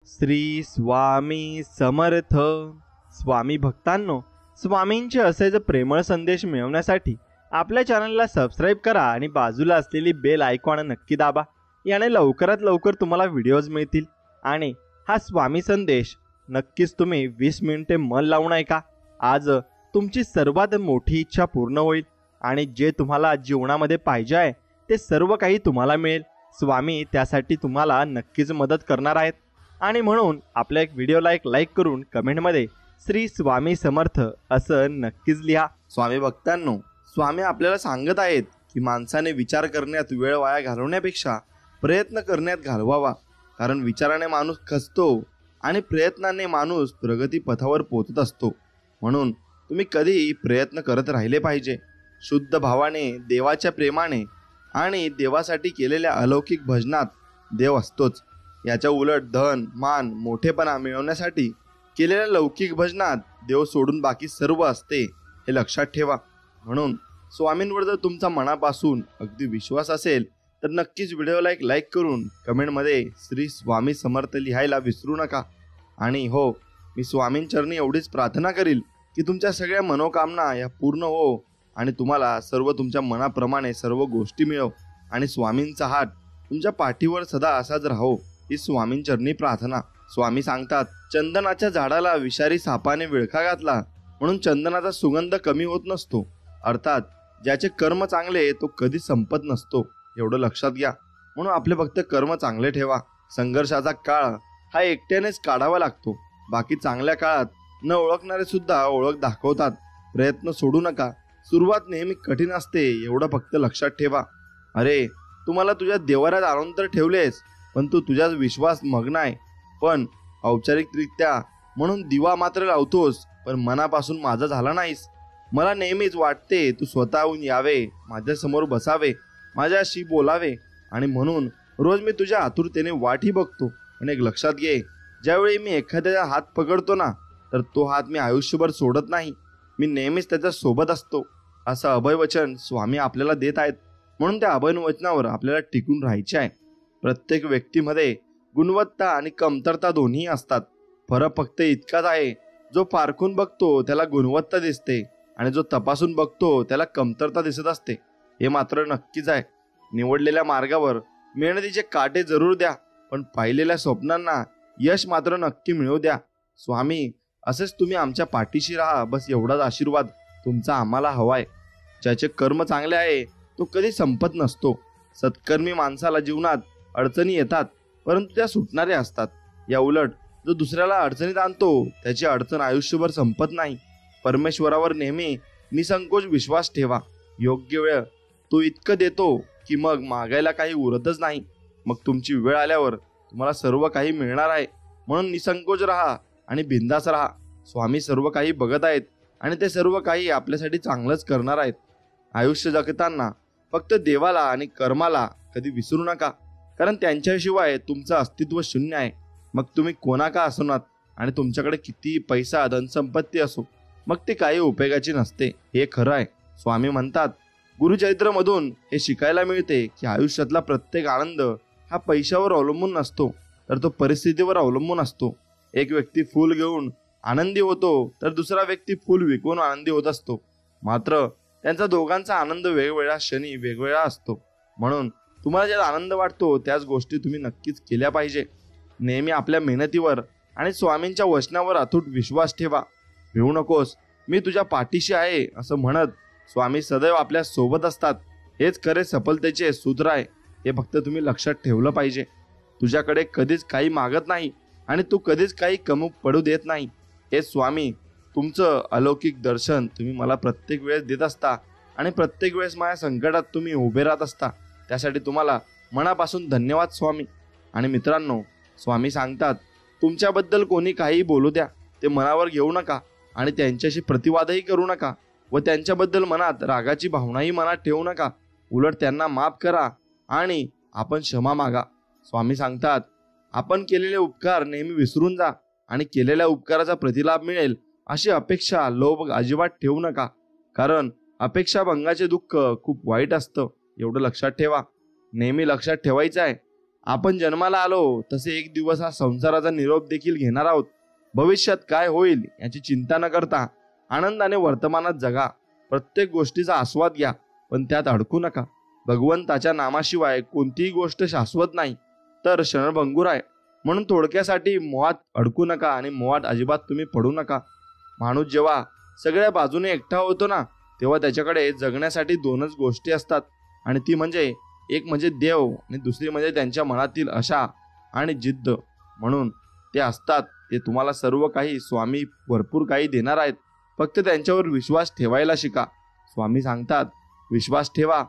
श्री स्वामी समर्थ. स्वामी भक्तांनो, स्वामींचे असेच प्रेमळ संदेश मिळवण्यासाठी आपल्या चॅनलला सबस्क्राईब करा आणि बाजूला असलेली बेल आयकॉन नक्की दाबा. याने लवकरात लवकर तुम्हाला व्हिडिओज मिळतील. आणि हा स्वामी संदेश नक्कीच तुम्ही 20 मिनिटे मन लावून ऐका. आज तुमची सर्वात मोठी इच्छा पूर्ण होईल आणि जे तुम्हाला जीवनामध्ये पाहिजे आहे ते सर्व काही तुम्हाला मिळेल. स्वामी त्यासाठी तुम्हाला नक्कीच मदत करणार आहेत. आणि म्हणून आपल्या व्हिडिओला एक लाईक करून कमेंटमध्ये श्री स्वामी समर्थ असं नक्कीच लिहा. स्वामी भक्तांनो, स्वामी आपल्याला सांगत आहेत की माणसाने विचार करण्यात वेळ वाया घालवण्यापेक्षा प्रयत्न करण्यात घालवावा. कारण विचाराने माणूस खचतो आणि प्रयत्नाने माणूस प्रगती पथावर पोहोचत असतो. म्हणून तुम्ही कधीही प्रयत्न करत राहिले पाहिजे. शुद्ध भावाने, देवाच्या प्रेमाने आणि देवासाठी केलेल्या अलौकिक भजनात देव असतोच. याच्या उलट धन, मान, मोठेपणा मिळवण्यासाठी केलेल्या लौकिक भजनात देव सोडून बाकी सर्व असते, हे लक्षात ठेवा. म्हणून स्वामींवर जर तुमचा मनापासून अगदी विश्वास असेल तर नक्कीच व्हिडिओला एक लाईक करून कमेंटमध्ये श्री स्वामी समर्थ लिहायला विसरू नका. आणि हो, मी स्वामींचरणी एवढीच प्रार्थना करील की तुमच्या सगळ्या मनोकामना या पूर्ण हो आणि तुम्हाला सर्व तुमच्या मनाप्रमाणे सर्व गोष्टी मिळव आणि स्वामींचा हात तुमच्या पाठीवर सदा असाच राहो, ही स्वामींचरणी प्रार्थना. स्वामी सांगतात, चंदनाच्या झाडाला विषारी सापाने विळखा घातला म्हणून चंदनाचा सुगंध कमी होत नसतो. अर्थात ज्याचे कर्म चांगले तो कधी संपत नसतो, एवढं लक्षात घ्या. म्हणून आपले फक्त कर्म चांगले ठेवा. संघर्षाचा काळ हा एकट्यानेच काढावा लागतो. बाकी चांगल्या काळात न ओळखणारे सुद्धा ओळख दाखवतात. प्रयत्न सोडू नका. सुरुवात नेहमी कठीण असते, एवढं फक्त लक्षात ठेवा. अरे, तुम्हाला तुझ्या देवाऱ्यात आणून तर ठेवलेस, पण तू तुझ्याच विश्वास मग्न आहे. पण औपचारिकरित्या म्हणून दिवा मात्र लावतोस, पण मनापासून माझा झाला नाहीस. मला नेहमीच वाटते तू स्वतःहून यावे, माझ्यासमोर बसावे, माझ्याशी बोलावे. आणि म्हणून रोज मी तुझ्या आतुरतेने वाटही बघतो. पण एक लक्षात घे, ज्यावेळी मी एखाद्याचा हात पकडतो ना, तर तो हात मी आयुष्यभर सोडत नाही. मी नेहमीच त्याच्या सोबत असतो. असं अभयवचन स्वामी आपल्याला देत आहेत. म्हणून त्या अभयवचनावर आपल्याला टिकून राहायचे आहे. प्रत्येक व्यक्तीमध्ये गुणवत्ता आणि कमतरता दोन्ही असतात. फरक फक्त इतकाच आहे, जो पारखून बघतो त्याला गुणवत्ता दिसते आणि जो तपासून बघतो त्याला कमतरता दिसत असते. हे मात्र नक्कीच आहे. निवडलेल्या मार्गावर मेहनतीचे काटे जरूर द्या, पण पाहिलेल्या स्वप्नांना यश मात्र नक्की मिळवू द्या. स्वामी, असेच तुम्ही आमच्या पाठीशी राहा, बस एवढाच आशीर्वाद तुमचा आम्हाला हवाय. ज्याचे कर्म चांगले आहे तो कधी संपत नसतो. सत्कर्मी माणसाला जीवनात अडचणी येतात, परंतु त्या सुटणाऱ्या असतात. या उलट जो दुसऱ्याला अडचणीत आणतो त्याची अडचण आयुष्यभर संपत नाही. परमेश्वरावर नेहमी निसंकोच विश्वास ठेवा. योग्य वेळ तो इतकं देतो की मग मागायला काही उरतच नाही. मग तुमची वेळ आल्यावर तुम्हाला सर्व काही मिळणार आहे. म्हणून निसंकोच राहा आणि बिंदास राहा. स्वामी सर्व काही बघत आहेत आणि ते सर्व काही आपल्यासाठी चांगलंच करणार आहेत. आयुष्य जगताना फक्त देवाला आणि कर्माला कधी विसरू नका, कारण त्यांच्याशिवाय तुमचं अस्तित्व शून्य आहे. मग तुम्ही कोणा का असणार आणि तुमच्याकडे किती पैसा, धनसंपत्ती असो, मग ते काही उपयोगाची नसते, हे खरं आहे. स्वामी म्हणतात, गुरुचरित्रमधून हे शिकायला मिळते की आयुष्यातला प्रत्येक आनंद हा पैशावर अवलंबून नसतो, तर तो परिस्थितीवर अवलंबून असतो. एक व्यक्ती फूल घेऊन आनंदी होतो तर दुसरा व्यक्ती फूल विकून आनंदी होत असतो. मात्र त्यांचा दोघांचा आनंद वेगवेगळ्या क्षणी वेगवेगळा असतो. म्हणून तुम्हाला ज्यात आनंद वाटतो त्याच गोष्टी तुम्ही नक्कीच केल्या पाहिजे. नेहमी आपल्या मेहनतीवर आणि स्वामींच्या वचनावर अतूट विश्वास ठेवा. भिवू नकोस, मी तुझ्या पाठीशी आहे असं म्हणत स्वामी सदैव आपल्या सोबत असतात. हेच खरे सफलतेचे सूत्र आहे. हे फक्त तुम्ही लक्षात ठेवलं पाहिजे. तुझ्याकडे कधीच काही मागत नाही आणि तू कधीच काही कमी पडू देत नाही. हे स्वामी तुमचं अलौकिक दर्शन तुम्ही मला प्रत्येक वेळेस देत असता आणि प्रत्येक वेळेस माझ्या संकटात तुम्ही उभे राहत असता. त्यासाठी तुम्हाला मनापासून धन्यवाद स्वामी. आणि मित्रांनो, स्वामी सांगतात, तुमच्याबद्दल कोणी काहीही बोलू द्या, ते मनावर घेऊ नका आणि त्यांच्याशी प्रतिवादही करू नका व त्यांच्याबद्दल मनात रागाची भावनाही मनात ठेवू नका. उलट त्यांना माफ करा आणि आपण क्षमा मागा. स्वामी सांगतात, आपण केलेले उपकार नेहमी विसरून जा आणि केलेल्या उपकाराचा प्रतिलाभ मिळेल अशी अपेक्षा, लोभ अजिबात ठेवू नका. कारण अपेक्षाभंगाचे दुःख खूप वाईट असतं, एवढं लक्षात ठेवा. नेहमी लक्षात ठेवायचं आहे, आपण जन्माला आलो तसे एक दिवस हा संसाराचा निरोप देखील घेणार आहोत. भविष्यात काय होईल याची चिंता न करता आनंदाने वर्तमानात जगा. प्रत्येक गोष्टीचा आस्वाद घ्या, पण त्यात अडकू नका. भगवंताच्या नामाशिवाय कोणतीही गोष्ट शाश्वत नाही, तर क्षणभंगूर आहे. म्हणून थोडक्यासाठी मोहात अडकू नका आणि मोहात अजिबात तुम्ही पडू नका. माणूस जेव्हा सगळ्या बाजूने एकटा होतो ना, तेव्हा त्याच्याकडे जगण्यासाठी दोनच गोष्टी असतात, आणि ती म्हणजे एक म्हणजे देव आणि दुसरी म्हणजे त्यांच्या मनातील आशा आणि जिद्द. म्हणून ते असतात ते तुम्हाला सर्व काही स्वामी भरपूर काही देणार आहेत. फक्त त्यांच्यावर विश्वास ठेवायला शिका. स्वामी सांगतात, विश्वास ठेवा.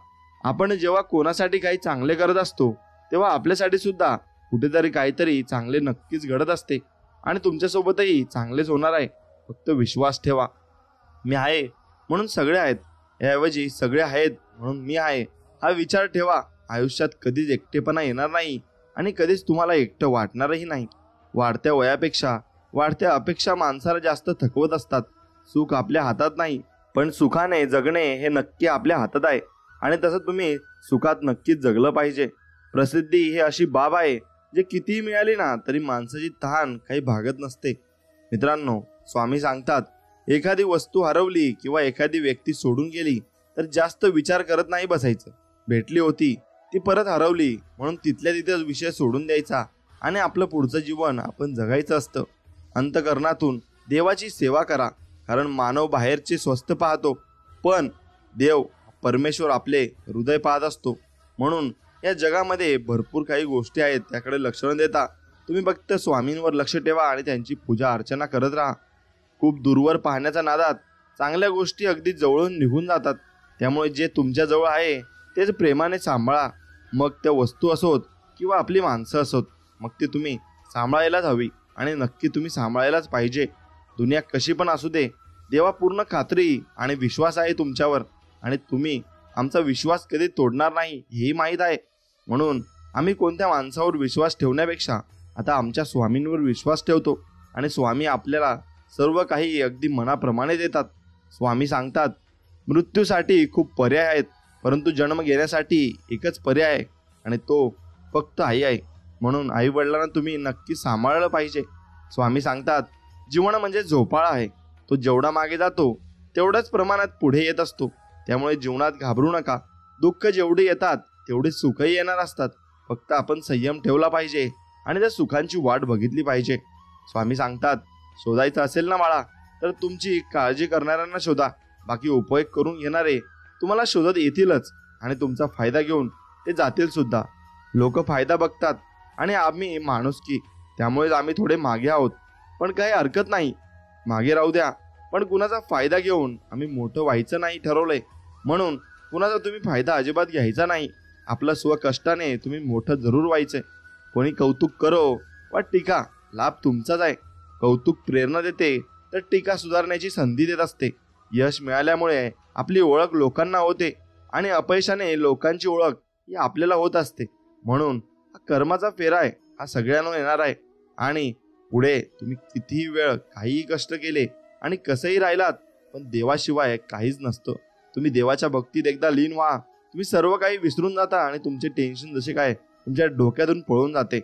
आपण जेव्हा कोणासाठी काही चांगले करत असतो तेव्हा आपल्यासाठी सुद्धा कुठेतरी काहीतरी चांगले नक्कीच घडत असते आणि तुमच्यासोबतही चांगलेच होणार आहे. फक्त विश्वास ठेवा. मी आहे म्हणून सगळे आहेत, याऐवजी सगळे आहेत म्हणून मी आहे हा विचार ठेवा. आयुष्यात कधीच एकटेपणा येणार नाही आणि कधीच तुम्हाला एकटं वाटणारही नाही. वाढत्या वयापेक्षा वाढत्या अपेक्षा माणसाला जास्त थकवत असतात. सुख आपल्या हातात नाही, पण सुखाने जगणे हे नक्की आपल्या हातात आहे, आणि तसं तुम्ही सुखात नक्कीच जगलं पाहिजे. प्रसिद्धी ही अशी बाब आहे जे कितीही मिळाली ना तरी माणसाची तहान काही भागत नसते. मित्रांनो, स्वामी सांगतात, एखादी वस्तू हरवली किंवा एखादी व्यक्ती सोडून गेली तर जास्त विचार करत नाही बसायचं. भेटली होती ती परत हरवली म्हणून तिथल्या तिथेच विषय सोडून द्यायचा आणि आपलं पुढचं जीवन आपण जगायचं असतं. अंतःकरणातून देवाची सेवा करा, कारण मानव बाहेरचे स्वस्थ पाहतो, पण देव परमेश्वर आपले हृदय पाहत असतो. म्हणून या जगामध्ये भरपूर काही गोष्टी आहेत, त्याकडे लक्ष न देता तुम्ही फक्त स्वामींवर लक्ष ठेवा आणि त्यांची पूजा अर्चना करत राहा. खूप दूरवर पाहण्याच्या नादात चांगल्या गोष्टी अगदी जवळून निघून जातात. त्यामुळे जे तुमच्या जवळ आहे तेच प्रेमाने सांभाळा. मग त्या वस्तू असोत किंवा आपली माणसं असोत, मग ती तुम्ही सांभाळायलाच हवी आणि नक्की तुम्ही सांभाळायलाच पाहिजे. दुनिया कशी पण असू दे, देवा पूर्ण खात्री आणि विश्वास आहे तुमच्यावर, आणि तुम्ही आमचा विश्वास कधी तोडणार नाही हेही माहीत आहे. म्हणून आम्ही कोणत्या माणसावर विश्वास ठेवण्यापेक्षा आता आमच्या स्वामींवर विश्वास ठेवतो, आणि स्वामी आपल्याला सर्व काही अगदी मनाप्रमाणे देतात. स्वामी सांगतात, मृत्यूसाठी खूप पर्याय आहेत, परंतु जन्म घेण्यासाठी एकच पर्याय आहे, आणि तो फक्त आई आहे. म्हणून आई वडिलांना तुम्ही नक्की सांभाळलं पाहिजे. स्वामी सांगतात, जीवन म्हणजे झोपाळा आहे, तो जेवढा मागे जातो तेवढ्याच प्रमाणात पुढे येत असतो. त्यामुळे जीवनात घाबरू नका. दुःख जेवढी येतात तेवढे सुखही येणार असतात. फक्त आपण संयम ठेवला पाहिजे आणि त्या सुखांची वाट बघितली पाहिजे. स्वामी सांगतात, शोधायचं असेल ना बाळा, तर तुमची काळजी करणाऱ्यांना शोधा. बाकी उपयोग करून घेणारे तुम्हाला शोधत येतीलच आणि तुमचा फायदा घेऊन ते जातील सुद्धा. लोक फायदा बघतात आणि आम्ही माणुसकी, त्यामुळेच आम्ही थोडे मागे आहोत. पण काही हरकत नाही, मागे राहू द्या. पण कुणाचा फायदा घेऊन आम्ही मोठं व्हायचं नाही ठरवलंय. म्हणून कुणाचा तुम्ही फायदा अजिबात घ्यायचा नाही. आपलं स्वकष्टाने तुम्ही मोठं जरूर व्हायचंय. कोणी कौतुक करो वा टीका, लाभ तुमचाच आहे. कौतुक प्रेरणा देते, तर टीका सुधारण्याची संधी देत असते. यश मिळाल्यामुळे आपली ओळख लोकांना होते आणि अपयशाने लोकांची ओळख ही आपल्याला होत असते. म्हणून हा कर्माचा फेरा आहे, हा सगळ्यांना येणार आहे. आणि पुढे तुम्ही कितीही वेळ काहीही कष्ट केले आणि कसंही राहिलात, पण देवाशिवाय काहीच नसतं. तुम्ही देवाच्या भक्तीत एकदा लीन व्हा, तुम्ही सर्व काही विसरून जाता आणि तुमचे टेन्शन जसे काय तुमच्या डोक्यातून पळून जाते.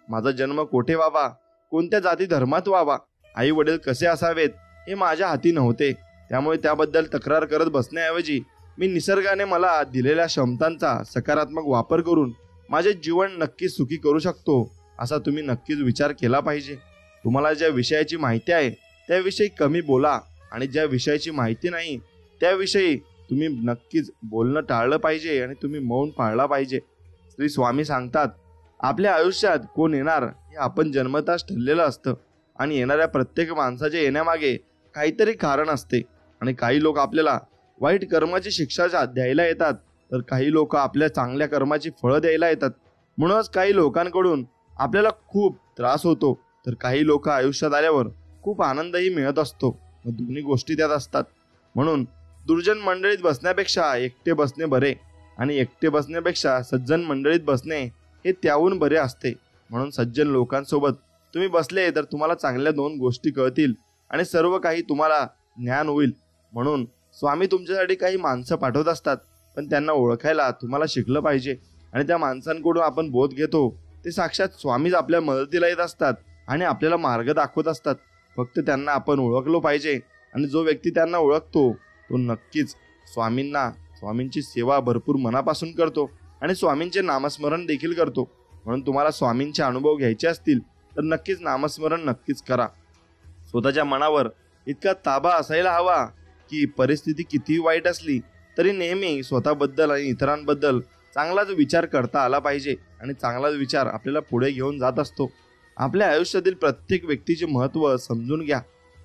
माझा जन्म कोठे व्हावा, कोणत्या जाती धर्मात व्हावा, आई वडील कसे असावेत हे माझ्या हाती नव्हते. त्यामुळे त्याबद्दल तक्रार करत बसण्याऐवजी मी निसर्गाने मला दिलेल्या क्षमतांचा सकारात्मक वापर करून माझे जीवन नक्कीच सुखी करू शकतो, असा तुम्ही नक्कीच विचार केला पाहिजे. तुम्हाला ज्या विषयाची माहिती आहे त्याविषयी कमी बोला, आणि ज्या विषयाची माहिती नाही त्याविषयी तुम्ही नक्कीच बोलणं टाळलं पाहिजे आणि तुम्ही मौन पाळला पाहिजे. श्री स्वामी सांगतात, आपल्या आयुष्यात कोण येणार हे आपण जन्मताच ठरलेलं असतं, आणि येणाऱ्या प्रत्येक माणसाच्या येण्यामागे काहीतरी कारण असते. आणि काही लोक आपल्याला वाईट कर्माची शिक्षा द्यायला येतात, तर काही लोक आपल्या चांगल्या कर्माची फळं द्यायला येतात. म्हणूनच काही लोकांकडून आपल्याला खूप त्रास होतो, तर काही लोक आयुष्यात आल्यावर खूप आनंदही मिळत असतो. दोन्ही गोष्टी त्यात असतात. म्हणून दुर्जन मंडळीत बसण्यापेक्षा एकटे बसणे बरे, आणि एकटे बसण्यापेक्षा सज्जन मंडळीत बसणे हे त्याहून बरे असते. म्हणून सज्जन लोकांसोबत तुम्ही बसले तर तुम्हाला चांगल्या दोन गोष्टी कळतील आणि सर्व काही तुम्हाला ज्ञान होईल. म्हणून स्वामी तुमच्यासाठी काही माणसं पाठवत असतात, पण त्यांना ओळखायला तुम्हाला शिकलं पाहिजे, आणि त्या माणसांकडून आपण बोध घेतो ते साक्षात स्वामीच आपल्या मदतीला येत असतात आणि आपल्याला मार्ग दाखवत असतात. फक्त त्यांना आपण ओळखलो पाहिजे आणि जो व्यक्ती त्यांना ओळखतो तो नक्कीच स्वामींची सेवा भरपूर मनापासून करतो आणि स्वामींचे नामस्मरण देखील करतो. म्हणून तुम्हाला स्वामींचे अनुभव घ्यायचे असतील तर नक्कीच नामस्मरण नक्कीच करा. स्वतःच्या मनावर इतका ताबा असायला हवा की परिस्थिती कितीही वाईट असली तरी नेहमी स्वतःबद्दल आणि इतरांबद्दल चांगलाच विचार करता आला पाहिजे आणि चांगलाच विचार आपल्याला पुढे घेऊन जात असतो. आपल्या आयुष्यातील प्रत्येक व्यक्तीचे महत्त्व समजून घ्या,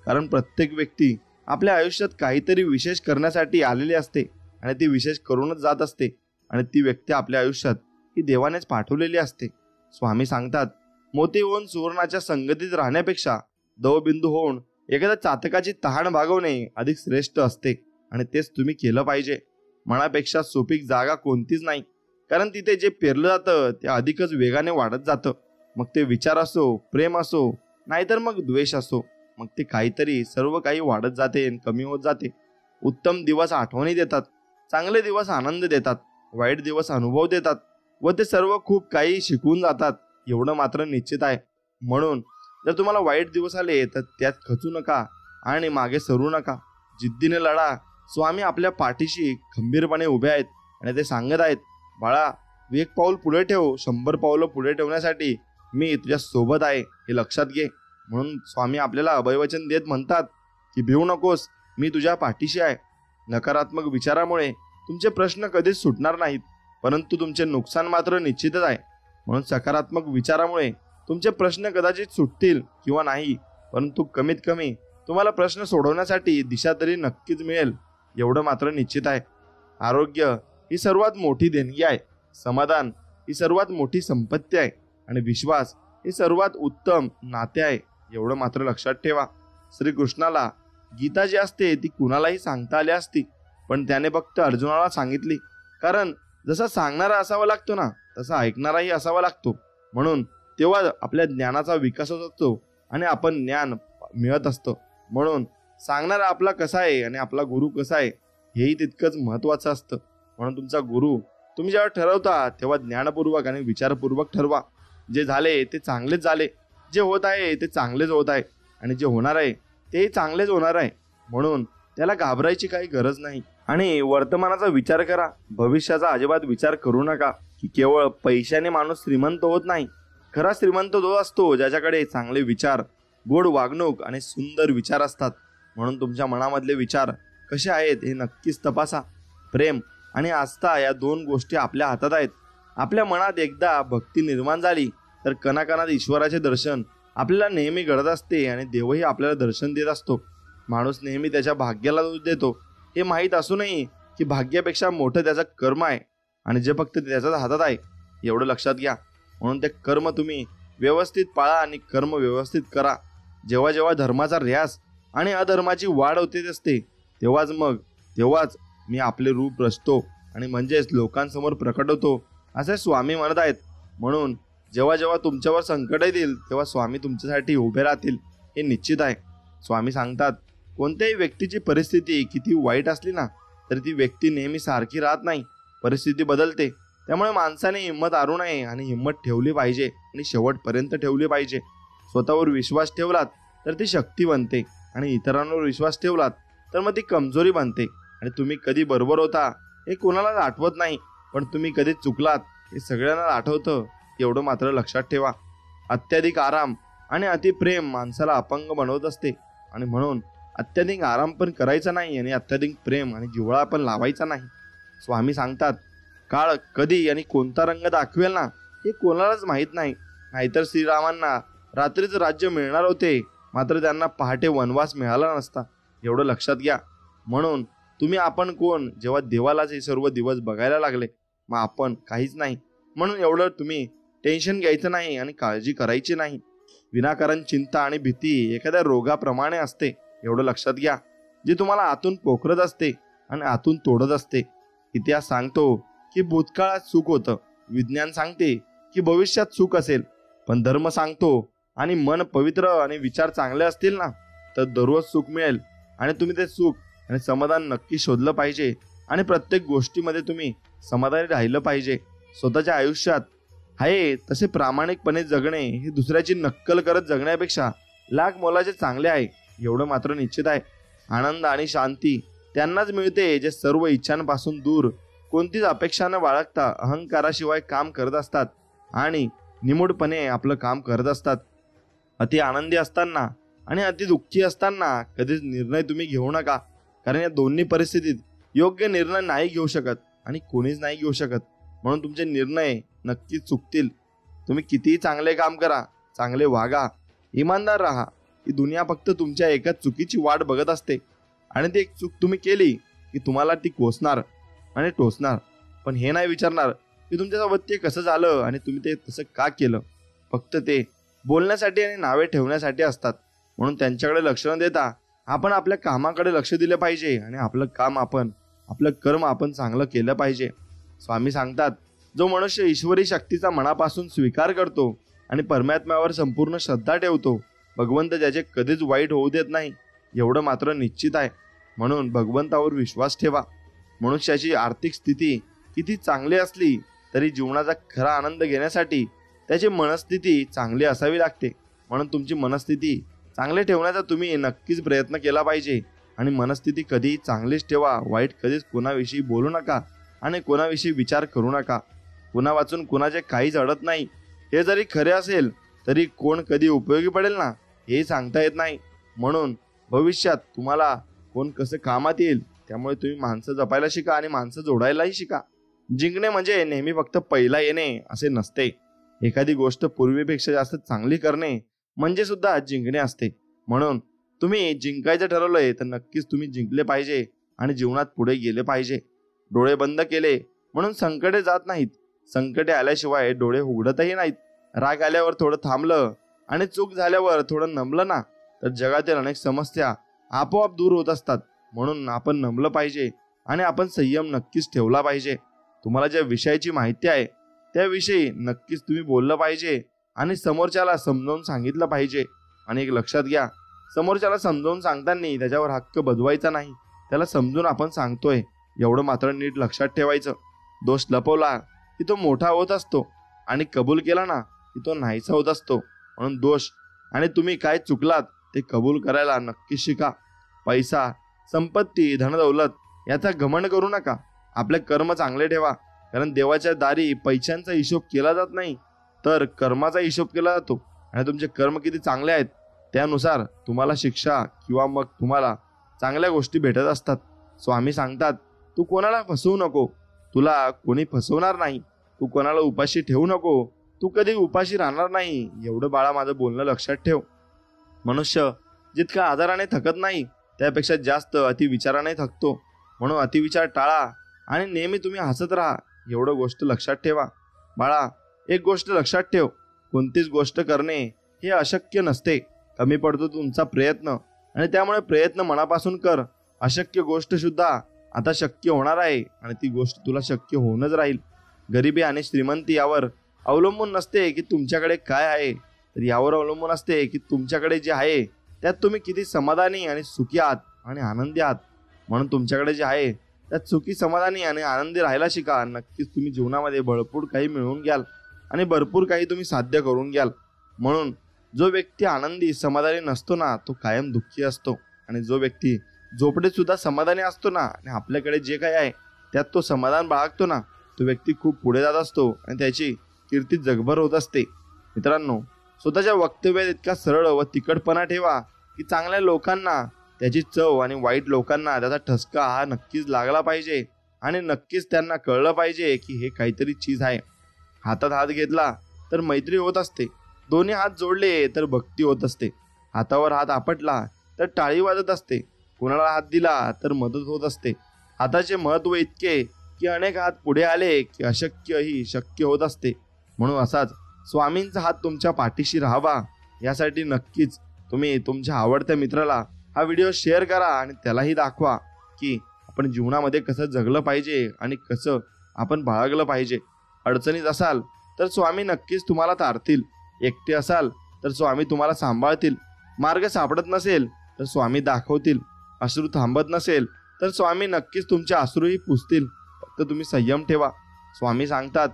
कारण प्रत्येक व्यक्ती आपल्या आयुष्यात काहीतरी विशेष करण्यासाठी आलेली असते आणि ती विशेष करूनच जात असते आणि ती व्यक्ती आपल्या आयुष्यात ही देवानेच पाठवलेली असते. स्वामी सांगतात, मोती होऊन सुवर्णाच्या संगतीत राहण्यापेक्षा दवबिंदू होऊन एखाद्या चातकाची तहान भागवणे अधिक श्रेष्ठ असते आणि तेच तुम्ही केलं पाहिजे. मनापेक्षा सुपीक जागा कोणतीच नाही, कारण तिथे जे पेरलं जातं ते अधिकच वेगाने वाढत जातं. मग ते विचार असो, प्रेम असो, नाहीतर मग द्वेष असो, मग ते काहीतरी सर्व काही वाढत जाते आणि कमी होत जाते. उत्तम दिवस आठवणी देतात, चांगले दिवस आनंद देतात, वाईट दिवस अनुभव देतात व ते सर्व खूप काही शिकवून जातात, एवढं मात्र निश्चित आहे. म्हणून जर तुम्हाला वाईट दिवस आले तर त्यात खचू नका आणि मागे सरू नका. जिद्दीने लढा. स्वामी आपल्या पाठीशी खंबीरपणे उभे आहेत आणि ते सांगत आहेत, बाळा, एक पाऊल पुढे ठेव, 100 पावलं पुढे ठेवण्यासाठी मी तुझ्या सोबत आहे, हे लक्षात घे. म्हणून स्वामी आपल्याला अभयवचन देत म्हणतात की भिवू नकोस, मी तुझ्या पाठीशी आहे. नकारात्मक विचारामुळे तुमचे प्रश्न कधीच सुटणार नाहीत, परंतु तुमचे नुकसान मात्र निश्चितच आहे. म्हणून सकारात्मक विचारामुळे तुमचे प्रश्न कदाचित सुटतील किंवा नाही, परंतु कमीत कमी तुम्हाला प्रश्न सोडवण्यासाठी दिशा तरी नक्कीच मिळेल, एवढं मात्र निश्चित आहे. आरोग्य ही सर्वात मोठी देणगी आहे, समाधान ही सर्वात मोठी संपत्ती आहे आणि विश्वास हे सर्वात उत्तम नाते आहे, एवढं मात्र लक्षात ठेवा. श्रीकृष्णाला गीता जी असते ती कुणालाही सांगता आली असती, पण त्याने फक्त अर्जुनाला सांगितली, कारण जसा सांगणारा असावा लागतो ना तसा ऐकणाराही असावा लागतो. म्हणून तेव्हा आपल्या ज्ञानाचा विकास होत असतो आणि आपण ज्ञान मिळत असतो. म्हणून सांगणारा आपला कसा आहे आणि आपला गुरु कसा आहे हेही तितकंच महत्त्वाचं असतं. म्हणून तुमचा गुरु तुम्ही जेव्हा ठरवता तेव्हा ज्ञानपूर्वक आणि विचारपूर्वक ठरवा. जे झाले ते चांगलेच झाले, जे होत आहे ते चांगलेच होत आहे आणि जे होणार आहे तेही चांगलेच होणार आहे. म्हणून त्याला घाबरायची काही गरज नाही आणि वर्तमानाचा विचार करा, भविष्याचा अजिबात विचार करू नका. की केवळ पैशाने माणूस श्रीमंत होत नाही. खरा श्रीमंत तो असतो ज्याच्याकडे चांगले विचार, गोड वागणूक आणि सुंदर विचार असतात. म्हणून तुमच्या मनामधले विचार कसे आहेत हे नक्कीच तपासा. प्रेम आणि आस्था या 2 गोष्टी आपल्या हातात आहेत. आपल्या मनात एकदा भक्ती निर्माण झाली तर कणाकणात ईश्वराचे दर्शन आपल्याला नेहमी घडत असते आणि देवही आपल्याला दर्शन देत असतो. माणूस नेहमी त्याच्या भाग्याला दोष देतो, हे माहीत असूनही की भाग्यापेक्षा मोठं त्याचं कर्म आहे आणि जे फक्त त्याच्याच हातात आहे, एवढं लक्षात घ्या. म्हणून ते कर्म तुम्ही व्यवस्थित पाळा आणि कर्म व्यवस्थित करा. जेव्हा जेव्हा धर्माचा ऱ्यास आणि अधर्माची वाढ होते असते तेव्हाच मी आपले रूप रचतो आणि म्हणजेच लोकांसमोर प्रकट होतो, असे स्वामी म्हणत आहेत. म्हणून जेव्हा जेव्हा तुमच्यावर संकट येतील तेव्हा स्वामी तुमच्यासाठी उभे राहतील, हे निश्चित आहे. स्वामी सांगतात, कोणत्याही व्यक्तीची परिस्थिती किती वाईट असली ना तरी ती व्यक्ती नेहमी सारखी राहत नाही, परिस्थिती बदलते. त्यामुळे माणसाने हिंमत हारू नये आणि हिंमत ठेवली पाहिजे आणि शेवटपर्यंत ठेवली पाहिजे. स्वतःवर विश्वास ठेवलात तर ती शक्ती बनते आणि इतरांवर विश्वास ठेवलात तर मग ती कमजोरी बनते. आणि तुम्ही कधी बरोबर होता हे कोणालाच आठवत नाही, पण तुम्ही कधी चुकलात हे सगळ्यांना आठवतं, एवढं मात्र लक्षात ठेवा. अत्याधिक आराम आणि अतिप्रेम माणसाला अपंग बनवत असते आणि म्हणून अत्याधिक आराम पण करायचा नाही आणि अत्याधिक प्रेम आणि जिव्हाळा पण लावायचा नाही. स्वामी सांगतात, काळ कधी आणि कोणता रंग दाखवेल ना हे कोणालाच माहीत नाही. नाहीतर श्रीरामांना रात्रीच राज्य मिळणार होते, मात्र त्यांना पहाटे वनवास मिळाला नसता, एवढं लक्षात घ्या. म्हणून तुम्ही आपण कोण जेव्हा देवालाच हे सर्व दिवस बघायला लागले, मग आपण काहीच नाही. म्हणून एवढं तुम्ही टेन्शन घ्यायचं नाही आणि काळजी करायची नाही. विनाकारण चिंता आणि भीती एखाद्या रोगाप्रमाणे असते, एवढं लक्षात घ्या, जे तुम्हाला आतून पोखरत असते आणि आतून तोडत असते. इतिहास सांगतो की भूतकाळात सुख होतं, विज्ञान सांगते की भविष्यात सुख असेल, पण धर्म सांगतो आणि मन पवित्र आणि विचार चांगले असतील ना तर दररोज सुख मिळेल आणि तुम्ही ते सुख आणि समाधान नक्की शोधलं पाहिजे आणि प्रत्येक गोष्टीमध्ये तुम्ही समाधानी राहिलं पाहिजे. स्वतःच्या आयुष्यात आहे तसे प्रामाणिकपणे जगणे हे दुसऱ्याची नक्कल करत जगण्यापेक्षा लाख मोलाचे चांगले आहे, एवढं मात्र निश्चित आहे. आनंद आणि शांती त्यांनाच मिळते जे सर्व इच्छांपासून दूर, कोणतीच अपेक्षा न बाळगता अहंकाराशिवाय काम करत असतात आणि निमूटपणे आपलं काम करत असतात. अति आनंदी असताना आणि अति दुःखी असताना कधीच निर्णय तुम्ही घेऊ नका, कारण या दोन्ही परिस्थितीत योग्य निर्णय नाही घेऊ शकत आणि कोणीच नाही घेऊ शकत. म्हणून तुमचे निर्णय नक्कीच चुकतील. तुम्ही कितीही चांगले काम करा, चांगले वागा, इमानदार राहा, ही दुनिया फक्त तुमच्या एका चुकीची वाट बघत असते आणि ती एक चूक तुम्ही केली की तुम्हाला ती कोसणार आणि टोचणार. पण हे नाही विचारणार की तुमच्यासोबत ते कसं झालं आणि तुम्ही ते तसं का केलं. फक्त ते बोलण्यासाठी आणि नावे ठेवण्यासाठी असतात. म्हणून त्यांच्याकडे लक्ष न देता आपण आपल्या कामाकडे लक्ष दिले पाहिजे आणि आपलं कर्म आपण चांगलं केलं पाहिजे. स्वामी सांगतात, जो मनुष्य ईश्वरी शक्तीचा मनापासून स्वीकार करतो आणि परमात्म्यावर संपूर्ण श्रद्धा ठेवतो, भगवंत त्याचे कधीच वाईट होऊ देत नाही, एवढं मात्र निश्चित आहे. म्हणून भगवंतावर विश्वास ठेवा. मनुष्याची आर्थिक स्थिती किती चांगली असली तरी जीवनाचा खरा आनंद घेण्यासाठी त्याची मनस्थिती चांगली असावी लागते. म्हणून तुमची मनस्थिती चांगली ठेवण्याचा तुम्ही नक्कीच प्रयत्न केला पाहिजे आणि मनस्थिती कधीही चांगलीच ठेवा. वाईट कधीच कोणाविषयी बोलू नका आणि कोणाविषयी विचार करू नका. कुणा वाचून कुणाचे काहीच अडत नाही. हे जरी खरे असेल तरी कोण कधी उपयोगी पडेल ना हे सांगता येत नाही. म्हणून भविष्यात तुम्हाला कोण कसं कामात येईल, त्यामुळे तुम्ही माणसं जपायला शिका आणि माणसं जोडायलाही शिका. जिंकणे म्हणजे नेहमी फक्त पहिला येणे असे नसते. एखादी गोष्ट पूर्वीपेक्षा जास्त चांगली करणे म्हणजे सुद्धा जिंकणे असते. म्हणून तुम्ही जिंकायचं ठरवलंय तर नक्कीच तुम्ही जिंकले पाहिजे आणि जीवनात पुढे गेले पाहिजे. डोळे बंद केले म्हणून संकटे जात नाहीत. संकटे आल्याशिवाय डोळे उघडतही नाहीत. राग आल्यावर थोडं थांबलं आणि चूक झाल्यावर थोडं नमलं ना तर जगातील अनेक समस्या आपोआप दूर होत असतात. म्हणून आपण नमलं पाहिजे आणि आपण संयम नक्कीच ठेवला पाहिजे. तुम्हाला ज्या विषयाची माहिती आहे त्याविषयी नक्कीच तुम्ही बोललं पाहिजे आणि समोरच्याला समजावून सांगितलं पाहिजे. आणि एक लक्षात घ्या, समोरच्याला समजावून सांगताना त्याच्यावर हक्क बदवायचा नाही, त्याला समजून आपण सांगतोय एवढं मात्र नीट लक्षात ठेवायचं. दोष लपवला की तो मोठा होत असतो आणि कबूल केला ना की तो नाहीसा होत असतो. म्हणून दोष आणि तुम्ही काय चुकलात ते कबूल करायला नक्की शिका. पैसा, संपत्ती, धनदौलत याचा घमंड करू नका. आपले कर्म चांगले ठेवा, कारण देवाच्या दारी पैशांचा हिशोब केला जात नाही तर कर्माचा हिशोब केला जातो. आणि तुमचे कर्म किती चांगले आहेत त्यानुसार तुम्हाला शिक्षा किंवा मग तुम्हाला चांगल्या गोष्टी भेटत असतात. स्वामी सांगतात, तू कोणाला फसवू नको, तुला कोणी फसवणार नाही. तू कोणाला उपाशी ठेवू नको, तू कधी उपाशी राहणार नाही. एवढं बाळा माझं बोलणं लक्षात ठेव. मनुष्य जितका आजाराने थकत नाही त्यापेक्षा जास्त अतिविचाराने थकतो. म्हणून अतिविचार टाळा आणि नेहमी तुम्ही हसत राहा. एवढं गोष्ट लक्षात ठेवा. बाळा, एक गोष्ट लक्षात ठेव, कोणतीच गोष्ट करणे हे अशक्य नसते. कमी पडतो तुमचा प्रयत्न आणि त्यामुळे प्रयत्न मनापासून कर. अशक्य गोष्ट सुद्धा आता शक्य होणार आहे आणि ती गोष्ट तुला शक्य होऊनच राहील. गरिबी आणि श्रीमंती यावर अवलंबून नसते की तुमच्याकडे काय आहे, तर यावर अवलंबून असते की तुमच्याकडे जे आहे त्यात तुम्ही किती समाधानी आणि सुखी आहात आणि आनंदी आहात. म्हणून तुमच्याकडे जे आहे त्यात सुखी, समाधानी आणि आनंदी राहायला शिका. नक्कीच तुम्ही जीवनामध्ये भरपूर काही मिळवून घ्याल आणि भरपूर काही तुम्ही साध्य करून घ्याल. म्हणून जो व्यक्ती आनंदी, समाधानी नसतो ना तो कायम दुःखी असतो. आणि जो व्यक्ती झोपडीत सुद्धा समाधानी असतो ना आणि आपल्याकडे जे काही आहे त्यात तो समाधान बाळगतो ना, तो व्यक्ती खूप पुढे जात असतो आणि त्याची कीर्ती जगभर होत असते. मित्रांनो, स्वतःच्या वक्तव्यात इतका सरळ व तिखटपणा ठेवा की चांगल्या लोकांना त्याची चव आणि वाईट लोकांना त्याचा ठसका हा नक्कीच लागला पाहिजे आणि नक्कीच त्यांना कळलं पाहिजे की हे काहीतरी चीज आहे. हातात हात घेतला तर मैत्री होत असते, दोन्ही हात जोडले तर भक्ती होत असते, हातावर हात आपटला तर टाळी वाजत असते, कुणाला हात दिला तर मदत होत असते. हाताचे महत्त्व इतके की अनेक हात पुढे आले की अशक्य ही शक्य होत असते. म्हणून असाच स्वामींचा हात तुमच्या पाठीशी राहावा यासाठी नक्कीच तुम्ही तुमच्या आवडत्या मित्राला हा व्हिडिओ शेअर करा आणि त्यालाही दाखवा की आपण जीवनामध्ये कसं जगलं पाहिजे आणि कसं आपण बाळगलं पाहिजे. अडचणीत असाल तर स्वामी नक्कीच तुम्हाला तारतील, एकटे असाल तर स्वामी तुम्हाला सांभाळतील, मार्ग सापडत नसेल तर स्वामी दाखवतील, अश्रू थांबत नसेल तर स्वामी नक्कीच तुमचे अश्रूही पुसतील. फक्त तुम्ही संयम ठेवा. स्वामी सांगतात,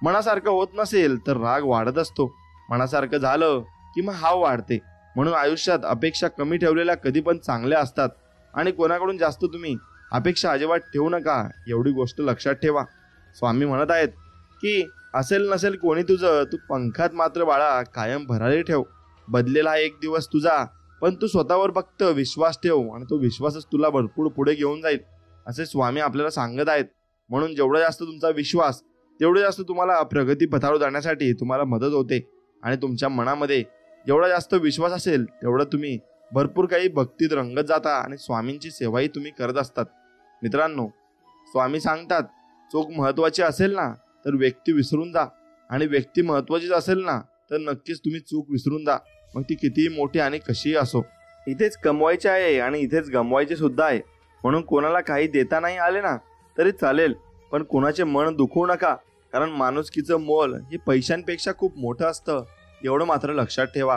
मनासारखं होत नसेल तर राग वाढत असतो, मनासारखं झालं की मग हाव वाढते. म्हणून आयुष्यात अपेक्षा कमी ठेवलेल्या कधी पण चांगल्या असतात आणि कोणाकडून जास्त तुम्ही अपेक्षा अजिबात ठेवू नका, एवढी गोष्ट लक्षात ठेवा. स्वामी म्हणत आहेत की असेल नसेल कोणी तुझं, तू पंखात मात्र बाळा कायम भरारी ठेव. बदलेला एक दिवस तुझा, पण तू स्वतःवर फक्त विश्वास ठेव आणि तो विश्वासच तुला भरपूर पुढे घेऊन जाईल, असे स्वामी आपल्याला सांगत आहेत. म्हणून जेवढा जास्त तुमचा विश्वास तेवढं जास्त तुम्हाला प्रगती पथावर जाण्यासाठी तुम्हाला मदत होते. आणि तुमच्या मनामध्ये जेवढा जास्त विश्वास असेल तेवढं तुम्ही भरपूर काही भक्तीत रंगत जाता आणि स्वामींची सेवाही तुम्ही करत असतात. मित्रांनो, स्वामी सांगतात चूक महत्वाची असेल ना तर व्यक्ती विसरून जा, आणि व्यक्ती महत्वाचीच असेल ना तर नक्कीच तुम्ही चूक विसरून जा, मग ती कितीही मोठी आणि कशीही असो. इथेच कमवायचे आहे आणि इथेच गमवायचे सुद्धा आहे. म्हणून कोणाला काही देता नाही आले ना तरी चालेल, पण कोणाचे मन दुखवू नका, कारण माणुसकीचं मोल हे पैशांपेक्षा खूप मोठं असतं, एवढं मात्र लक्षात ठेवा.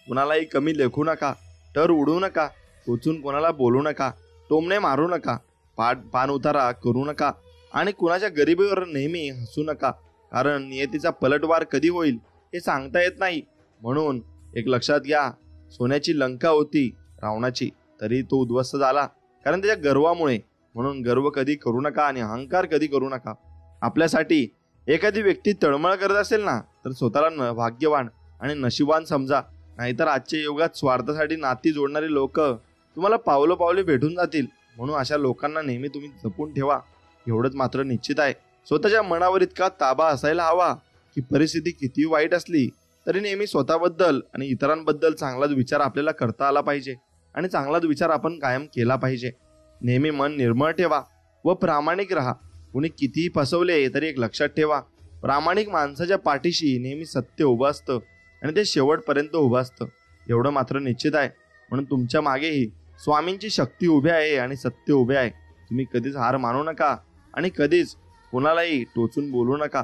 कुणालाही कमी लेखू नका, टर उडवू नका, टोचून कोणाला बोलू नका, टोमणे मारू नका, पान उतारा करू नका आणि कुणाच्या गरिबीवर नेहमी हसू नका, कारण नियतीचा पलटवार कधी होईल हे सांगता येत नाही. म्हणून एक लक्षात घ्या, सोन्याची लंका होती रावणाची, तरी तो उद्ध्वस्त झाला कारण त्याच्या गर्वामुळे. म्हणून गर्व कधी करू नका आणि अहंकार कधी करू नका. आपल्यासाठी एखादी व्यक्ती तळमळ करत असेल ना तर स्वतःला भाग्यवान आणि नशिबान समजा, नाहीतर आजच्या युगात स्वार्थासाठी नाती जोडणारी लोक तुम्हाला पावलोपावली भेटून जातील. म्हणून अशा लोकांना नेहमी तुम्ही जपून ठेवा, एवढंच मात्र निश्चित आहे. स्वतःच्या मनावर इतका ताबा असायला हवा की परिस्थिती किती वाईट असली तरी नेहमी स्वतःबद्दल आणि इतरांबद्दल चांगलाच विचार आपल्याला करता आला पाहिजे आणि चांगलाच विचार आपण कायम केला पाहिजे. नेहमी मन निर्मळ ठेवा व प्रामाणिक राहा. कुणी कितीही फसवले तरी एक लक्षात ठेवा, प्रामाणिक माणसाच्या पाठीशी नेहमी सत्य उभं असतं आणि ते शेवटपर्यंत उभं असतं, एवढं मात्र निश्चित आहे. म्हणून तुमच्या मागेही स्वामींची शक्ती उभी आहे आणि सत्य उभे आहे. तुम्ही कधीच हार मानू नका आणि कधीच कोणालाही टोचून बोलू नका.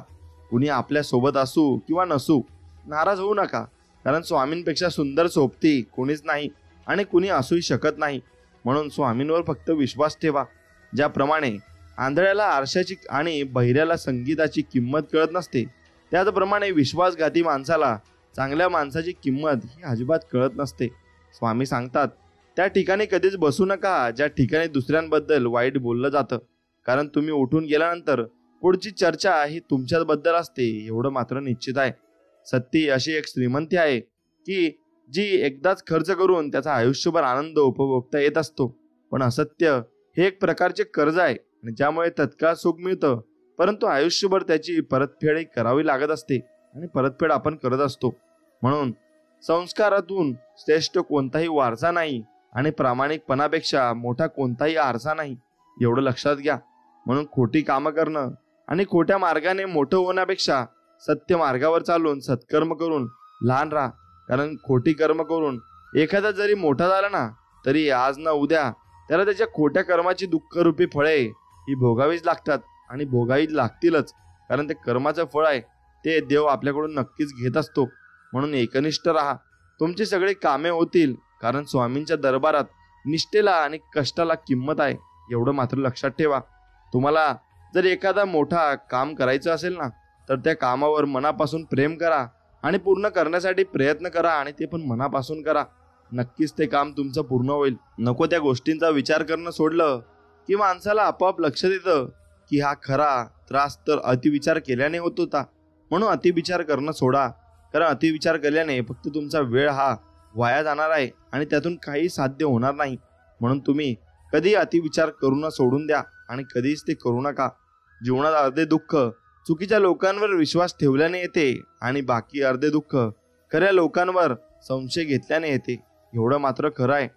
कुणी आपल्या सोबत असू किंवा नसू, नाराज होऊ नका, कारण स्वामींपेक्षा सुंदर सोबती कोणीच नाही आणि कुणी असूही शकत नाही. म्हणून स्वामींवर फक्त विश्वास ठेवा. ज्याप्रमाणे आंधळ्याला आरशाची आणि बहिऱ्याला संगीताची किंमत कळत नसते, त्याचप्रमाणे विश्वासघाती माणसाला चांगल्या माणसाची किंमत ही अजिबात कळत नसते. स्वामी सांगतात त्या ठिकाणी कधीच बसू नका ज्या ठिकाणी दुसऱ्यांबद्दल वाईट बोललं जातं, कारण तुम्ही उठून गेल्यानंतर पुढची चर्चा ही तुमच्याबद्दल असते, एवढं मात्र निश्चित आहे. सत्य अशी एक श्रीमंती आहे की जी एकदाच खर्च करून त्याचा आयुष्यभर आनंद उपभोगता येत असतो, पण असत्य हे एक प्रकारचे कर्ज आहे आणि ज्यामुळे तत्काळ सुख मिळतं, परंतु आयुष्यभर त्याची परतफेड करावी लागत असते आणि परतफेड आपण करत असतो. म्हणून संस्कारातून श्रेष्ठ कोणताही वारसा नाही आणि प्रामाणिकपणापेक्षा मोठा कोणताही आरसा नाही, एवढं लक्षात घ्या. म्हणून खोटी कामं करणं आणि खोट्या मार्गाने मोठं होण्यापेक्षा सत्य मार्गावर चालून सत्कर्म करून लहान राहा, कारण खोटी कर्म करून एखादा जरी मोठा झाला ना तरी आज ना उद्या त्याला त्याच्या खोट्या कर्माची दुःखरूपी फळे ही भोगावीच लागतात आणि भोगावीच लागतीलच, कारण ते कर्माचं फळ आहे ते देव आपल्याकडून नक्कीच घेत असतो. म्हणून एकनिष्ठ राहा, तुमची सगळी कामे होतील, कारण स्वामींच्या दरबारात निष्ठेला आणि कष्टाला किंमत आहे, एवढं मात्र लक्षात ठेवा. तुम्हाला जर एखादा मोठा काम करायचं असेल ना तर त्या कामावर मनापासून प्रेम करा आणि पूर्ण करण्यासाठी प्रयत्न करा आणि ते पण मनापासून करा. नक्कीच ते काम तुमचं पूर्ण होईल. नको त्या गोष्टींचा विचार करणं सोडलं की माणसाला आपोआप लक्षात येतं की हा खरा त्रास तर अतिविचार केल्याने होत होता. म्हणून अतिविचार करणं सोडा, कारण अतिविचार केल्याने फक्त तुमचा वेळ हा वाया जाणार आहे आणि त्यातून काही साध्य होणार नाही. म्हणून तुम्ही कधी अतिविचार करून सोडून द्या आणि कधीच ते करू नका. जीवनात अर्धे दुःख चुकीच्या लोकांवर विश्वास ठेवल्याने येते आणि बाकी अर्धे दुःख खऱ्या लोकांवर संशय घेतल्याने येते, एवढं मात्र खरं आहे.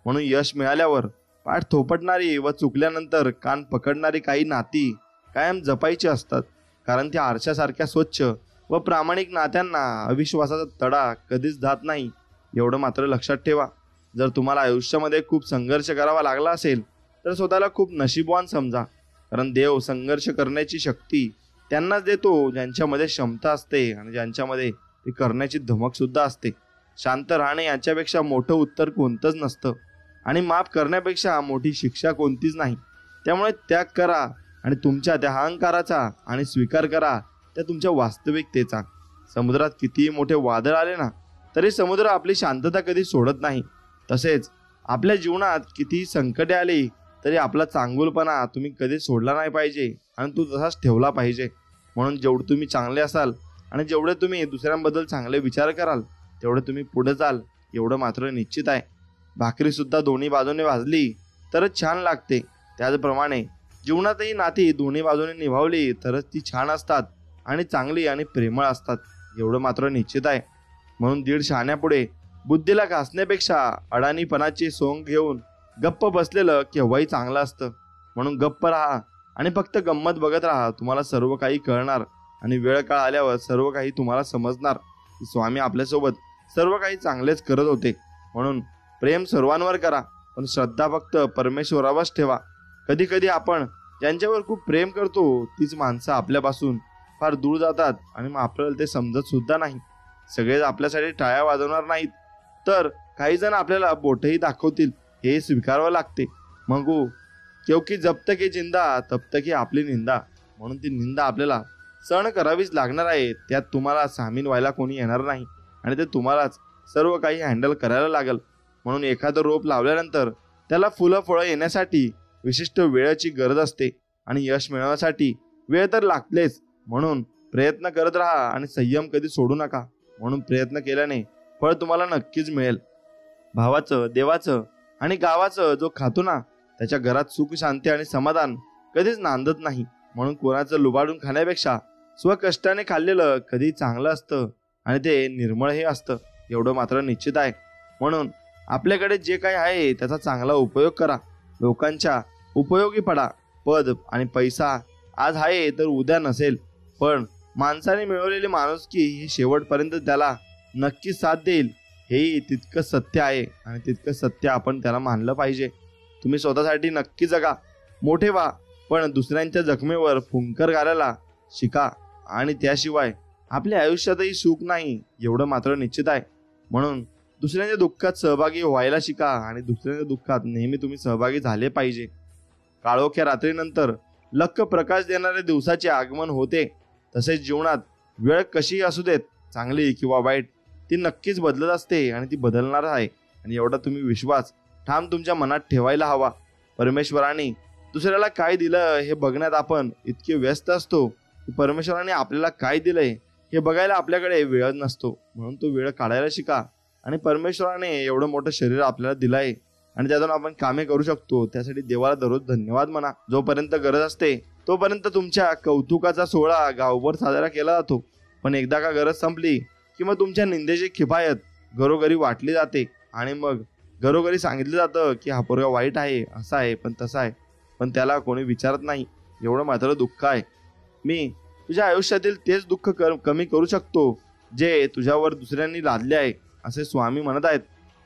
म्हणून यश मिळाल्यावर पाठ थोपटणारी व चुकल्यानंतर कान पकडणारी काही नाती कायम जपायची असतात, कारण त्या आरशासारख्या स्वच्छ व प्रामाणिक नात्यांना अविश्वासाचा तडा कधीच जात नाही, एवढं मात्र लक्षात ठेवा. जर तुम्हाला आयुष्यामध्ये खूप संघर्ष करावा लागला असेल तर स्वतःला खूप नशीबवान समजा, कारण देव संघर्ष करण्याची शक्ती त्यांनाच देतो ज्यांच्यामध्ये क्षमता असते आणि ज्यांच्यामध्ये ते करण्याची धमक सुद्धा असते. शांत राहणे याच्यापेक्षा मोठं उत्तर कोणतंच नसतं आणि माफ करण्यापेक्षा मोठी शिक्षा कोणतीच नाही. त्यामुळे त्याग करा आणि तुमच्या त्या अहंकाराचा आणि स्वीकार करा त्या तुमच्या वास्तविकतेचा. समुद्रात कितीही मोठे वादळ आले ना तरी समुद्र आपली शांतता कधी सोडत नाही. तसेच आपल्या जीवनात कितीही संकटे आली तरी आपला चांगुलपणा तुम्ही कधी सोडला नाही पाहिजे आणि तो तसाच ठेवला पाहिजे. म्हणून जेवढे तुम्ही चांगले असाल आणि जेवढे तुम्ही दुसऱ्यांबद्दल चांगले विचार कराल तेवढे तुम्ही पुढे जाल एवढं मात्र निश्चित आहे. भाकरी सुद्धा दोन्ही बाजूने भाजली तरच छान लागते. त्याचप्रमाणे जीवनातही नाती दोन्ही बाजूने निभावली तरच ती छान असतात आणि चांगली आणि प्रेमळ असतात एवढं मात्र निश्चित आहे. म्हणून दीड शहाण्यापुढे बुद्धीला घासण्यापेक्षा अडाणीपणाची सोंग घेऊन गप्प बसलेलं केव्हाही चांगलं असतं. म्हणून गप्प राहा आणि फक्त गंमत बघत राहा. तुम्हाला सर्व काही कळणार आणि वेळ काळ आल्यावर सर्व काही तुम्हाला समजणार की स्वामी आपल्यासोबत सर्व काही चांगलेच करत होते. म्हणून प्रेम सर्वांवर करा पण श्रद्धा फक्त परमेश्वरावरच ठेवा. कधी कधी आपण ज्यांच्यावर खूप प्रेम करतो तीच माणसं आपल्यापासून फार दूर जातात आणि मग आपल्याला ते समजत सुद्धा नाही. सगळेच आपल्यासाठी टाळ्या वाजवणार नाहीत तर काही जण आपल्याला बोटही दाखवतील हे स्वीकारावं लागते. मग क्योंकि जब तक ये जिंदा तब तक ही आपली निंदा. म्हणून ती निंदा आपल्याला सहन करावीच लागणार आहे. त्यात तुम्हाला सामील व्हायला कोणी येणार नाही आणि ते तुम्हालाच सर्व काही हँडल करायला लागेल. म्हणून एखादं रोप लावल्यानंतर त्याला फुलं फळं येण्यासाठी विशिष्ट वेळेची गरज असते आणि यश मिळवण्यासाठी वेळ तर लागतेच. म्हणून प्रयत्न करत राहा आणि संयम कधी सोडू नका. म्हणून प्रयत्न केल्याने फळ तुम्हाला नक्कीच मिळेल. भावाचं, देवाचं आणि गावाचं जो खातो ना त्याच्या घरात सुख शांती आणि समाधान कधीच नांदत नाही. म्हणून कोणाचं लुबाडून खाण्यापेक्षा स्वकष्टाने खाल्लेलं कधी चांगलं असतं आणि ते निर्मळही असतं एवढं मात्र निश्चित आहे. म्हणून आपल्याकडे जे काही आहे त्याचा चांगला उपयोग करा. लोकांच्या उपयोगी पडा. पद आणि पैसा आज आहे तर उद्या नसेल पण माणसाने मिळवलेली माणुसकी ही शेवटपर्यंत त्याला नक्की साथ देईल हेही तितकं सत्य आहे आणि तितकं सत्य आपण त्याला मानलं पाहिजे. तुम्ही स्वतःसाठी नक्की जगा, मोठे व्हा पण दुसऱ्यांच्या जखमेवर फुंकर घालायला शिका आणि त्याशिवाय आपल्या आयुष्यातही सुख नाही एवढं मात्र निश्चित आहे. म्हणून दुसऱ्यांच्या दुःखात सहभागी व्हायला शिका आणि दुसऱ्यांच्या दुःखात नेहमी तुम्ही सहभागी झाले पाहिजे. काळोख्या रात्रीनंतर लख्ख प्रकाश देणाऱ्या दिवसाचे आगमन होते. तसेच जीवनात वेळ कशीही असू देत चांगली किंवा वाईट ती नक्कीच बदलत असते आणि ती बदलणार आहे आणि एवढा तुम्ही विश्वास ठाम तुमच्या मनात ठेवायला हवा. परमेश्वराने दुसऱ्याला काय दिलं हे बघण्यात आपण इतके व्यस्त असतो की परमेश्वराने आपल्याला काय दिलंय हे बघायला आपल्याकडे वेळ नसतो. म्हणून तो वेळ काढायला शिका आणि परमेश्वराने एवढं मोठं शरीर आपल्याला दिलं आहे आणि त्यातून आपण कामे करू शकतो त्यासाठी देवाला दररोज धन्यवाद म्हणा. जोपर्यंत गरज असते तोपर्यंत तुमच्या कौतुकाचा सोहळा गावभर साजरा केला जातो पण एकदा का गरज संपली की मग तुमच्या निंदेची खिफायत घरोघरी वाटली जाते आणि मग घरोघरी सांगितलं जातं की हा पोरगा वाईट आहे, असा आहे पण तसा आहे, पण त्याला कोणी विचारत नाही. एवढं मात्र दुःख आहे. मी तुझ्या आयुष्यातील तेच दुःख कमी करू शकतो जे तुझ्यावर दुसऱ्यांनी लादले आहे असे स्वामी म्हणत आहेत.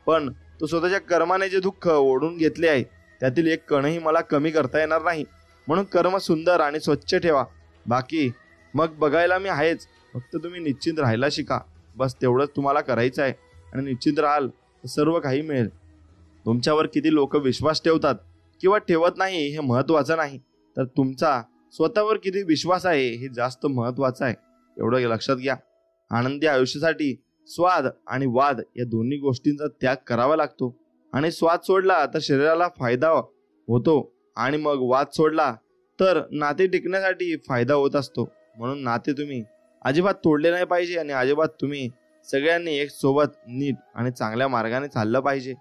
पण तो स्वतःच्या कर्माने जे दुःख ओढून घेतले आहे त्यातील एक कणही मला कमी करता येणार नाही. म्हणून कर्म सुंदर आणि स्वच्छ ठेवा. बाकी मग बघायला मी आहेच. फक्त तुम्ही निश्चिंत राहायला शिका. बस तेवढंच तुम्हाला करायचं आहे आणि निश्चिंत राहाल तर सर्व काही मिळेल. तुमच्यावर किती लोक विश्वास ठेवतात किंवा ठेवत नाही हे महत्त्वाचं नाही तर तुमचा स्वतःवर किती विश्वास आहे हे जास्त महत्त्वाचं आहे. एवढं लक्षात घ्या. आनंदी आयुष्यासाठी स्वाद आणि वाद या दोन्ही गोष्टींचा त्याग करावा लागतो आणि स्वाद सोडला तर शरीराला फायदा होतो आणि मग वाद सोडला तर नाते टिकण्यासाठी फायदा होत असतो. म्हणून नाते तुम्ही अजिबात तोडले नाही पाहिजे आणि अजिबात तुम्ही सगळ्यांनी एक सोबत नीट आणि चांगल्या मार्गाने चाललं पाहिजे.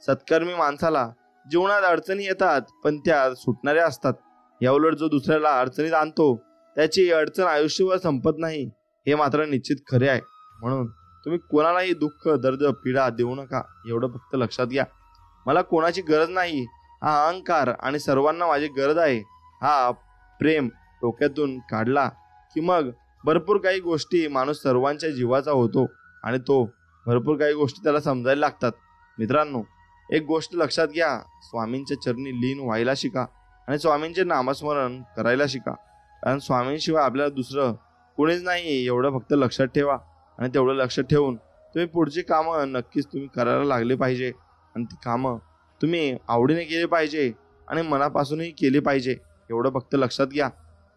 सत्कर्मी माणसाला जीवनात अडचणी येतात पण त्या सुटणाऱ्या असतात. याउलट जो दुसऱ्याला अडचणीत आणतो त्याची अडचण आयुष्यभर संपत नाही हे मात्र निश्चित खरे आहे. म्हणून तुम्ही कोणालाही दुःख, दर्द, पीडा देऊ नका एवढं फक्त लक्षात घ्या. मला कोणाची गरज नाही हा अहंकार आणि सर्वांना माझी गरज आहे हा प्रेम डोक्यातून काढला की मग भरपूर काही गोष्टी माणूस सर्वांच्या जीवाचा होतो आणि तो भरपूर काही गोष्टी त्याला समजायला लागतात. मित्रांनो, एक गोष्ट लक्षात घ्या. स्वामींच्या चरणी लीन व्हायला शिका आणि स्वामींचे नामस्मरण करायला शिका. कारण स्वामींशिवाय आपल्याला दुसरं कोणीच नाही एवढं फक्त लक्षात ठेवा. आणि तेवढं लक्ष ठेवून तुम्ही पुढची कामं नक्कीच तुम्ही करायला लागले पाहिजे आणि ती कामं तुम्ही आवडीने केली पाहिजे आणि मनापासूनही केली पाहिजे एवढं फक्त लक्षात घ्या.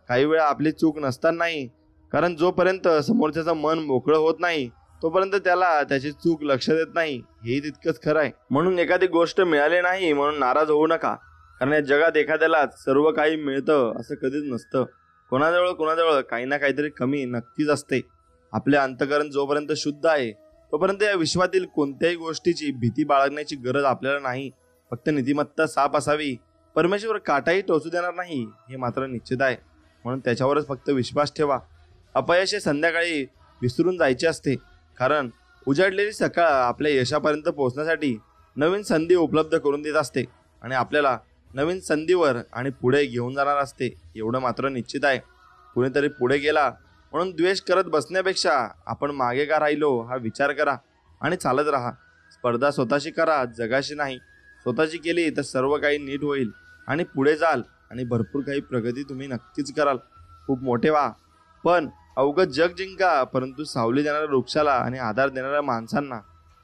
काही वेळा आपली चूक नसतानाही कारण जोपर्यंत समोरच्याचं मन मोकळं होत नाही तोपर्यंत त्याला त्याची चूक लक्षात येत नाही, हेही तितकंच खरं आहे. म्हणून एखादी गोष्ट मिळाली नाही म्हणून नाराज होऊ नका, कारण या जगात एखाद्यालाच सर्व काही मिळतं असं कधीच नसतं. कोणाजवळ काही ना काहीतरी कमी नक्कीच असते. आपले अंतःकरण जोपर्यंत शुद्ध आहे तोपर्यंत या विश्वातील कोणत्याही गोष्टीची भीती बाळगण्याची गरज आपल्याला नाही. फक्त नीतिमत्ता साफ असावी. परमेश्वर काटाही टोचू देणार नाही हे मात्र निश्चित आहे, म्हणून त्याच्यावरच फक्त विश्वास ठेवा. अपयश हे संध्याकाळी विसरून जायचे असते, कारण उजाडलेली सकाळ आपल्या यशापर्यंत पोहोचण्यासाठी नवीन संधी उपलब्ध करून देत असते आणि आपल्याला नवीन संधीवर आणि पुढे घेऊन जाणार असते. एवढं मात्र निश्चित आहे. कुणीतरी पुढे गेला म्हणून द्वेष करत बसण्यापेक्षा आपण मागे का राहिलो हा विचार करा आणि चालत राहा. स्पर्धा स्वतःशी करा, जगाशी नाही. स्वतःची केली तर सर्व काही नीट होईल आणि पुढे जाल आणि भरपूर काही प्रगती तुम्ही नक्कीच कराल. खूप मोठे व्हा, पण अवघड जग जिंका, परंतु सावली देणाऱ्या वृक्षाला आणि आधार देणाऱ्या माणसांना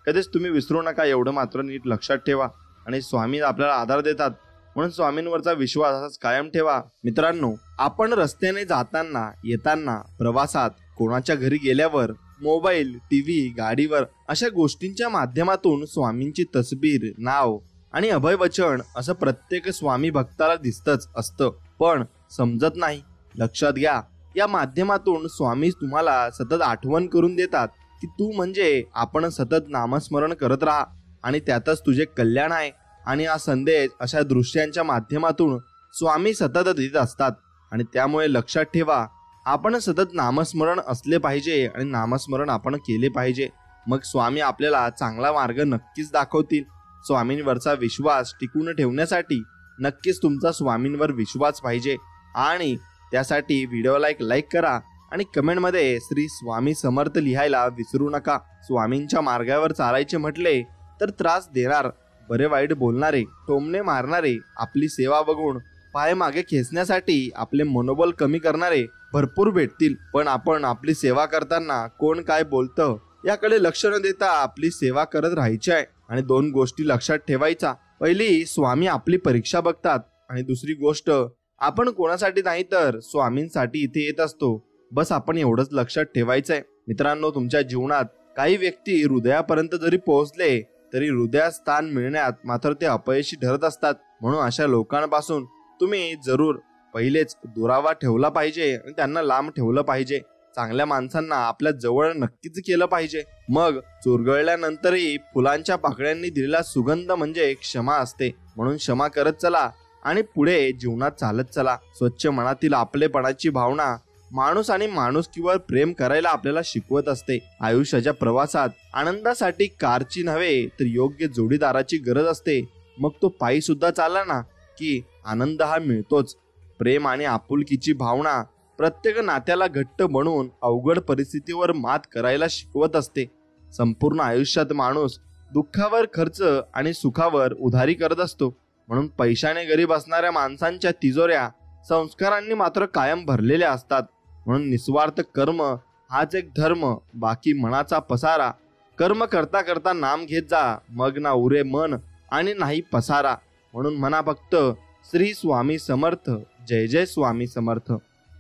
कधीच तुम्ही विसरू नका. एवढं मात्र नीट लक्षात ठेवा. आणि स्वामी आपल्याला आधार देतात म्हणून स्वामींवरचा विश्वास असाच कायम ठेवा. मित्रांनो, आपण रस्त्याने जाताना, येताना, प्रवासात, कोणाच्या घरी गेल्यावर, मोबाईल, टीव्ही, गाडीवर अशा गोष्टींच्या माध्यमातून स्वामींची तस्बीर, नाव आणि अभयवचन असं प्रत्येक स्वामी भक्ताला दिसतच असतं, पण समजत नाही. लक्षात घ्या, या माध्यमातून स्वामी तुम्हाला सतत आठवण करून देतात की तू म्हणजे आपण सतत नामस्मरण करत राहा आणि त्यातच तुझे कल्याण आहे. आणि हा संदेश अशा दृश्यांच्या माध्यमातून स्वामी सतत देत असतात आणि त्यामुळे लक्षात ठेवा, आपण सतत नामस्मरण असले पाहिजे आणि नामस्मरण आपण केले पाहिजे. मग स्वामी आपल्याला चांगला मार्ग नक्कीच दाखवतील. स्वामींवरचा विश्वास टिकून ठेवण्यासाठी नक्कीच तुमचा स्वामींवर विश्वास पाहिजे आणि त्यासाठी व्हिडिओला एक लाईक करा आणि कमेंटमध्ये श्री स्वामी समर्थ लिहायला विसरू नका. स्वामींच्या मार्गावर चालायचे म्हटले तर त्रास देणार, बरे वाईट बोलणारे, टोमणे मारणारे, आपली सेवा बघून पाय मागे खेचण्यासाठी आपले मनोबल कमी करणारे भरपूर भेटतील, पण आपण आपली सेवा करताना कोण काय बोलतं याकडे लक्ष न देता आपली सेवा करत राहायची आहे. आणि 2 गोष्टी लक्षात ठेवायच्या. पहिली, स्वामी आपली परीक्षा बघतात आणि दुसरी गोष्ट, आपण कोणासाठी नाही तर स्वामींसाठी इथे येत असतो. बस आपण एवढंच लक्षात ठेवायचंय. मित्रांनो, तुमच्या जीवनात काही व्यक्ती हृदयापर्यंत जरी पोहोचले तरी हृदयात स्थान मिळण्यात मात्र ते अपयशी ठरत असतात. म्हणून अशा लोकांपासून तुम्ही जरूर पहिलेच दुरावा ठेवला पाहिजे आणि त्यांना लांब ठेवलं पाहिजे. चांगल्या माणसांना आपल्या जवळ नक्कीच केलं पाहिजे. मग चुरगळल्यानंतरही फुलांच्या पाकळ्यांनी दिलेला सुगंध म्हणजे क्षमा असते. म्हणून क्षमा करत चला आणि पुढे जीवनात चालत चला. स्वच्छ मनातील आपलेपणाची भावना माणूस आणि माणुसकीवर प्रेम करायला आपल्याला शिकवत असते. आयुष्याच्या प्रवासात आनंदासाठी कारची नव्हे तर योग्य जोडीदाराची गरज असते. मग तो पायी सुद्धा चालला ना की आनंद हा मिळतोच. प्रेम आणि आपुलकीची भावना प्रत्येक नात्याला घट्ट बनवून अवघड परिस्थितीवर मात करायला शिकवत असते. संपूर्ण आयुष्यात माणूस दुःखावर खर्च आणि सुखावर उधारी करत असतो. म्हणून पैशाने गरीब असणाऱ्या माणसांच्या तिजोऱ्या संस्कारांनी मात्र कायम भरलेल्या असतात. म्हणून निस्वार्थ कर्म हाच एक धर्म, बाकी मनाचा पसारा. कर्म करता करता नाम घेत जा, मग ना उरे मन आणि नाही पसारा. म्हणून म्हणा फक्त श्री स्वामी समर्थ, जय जय स्वामी समर्थ.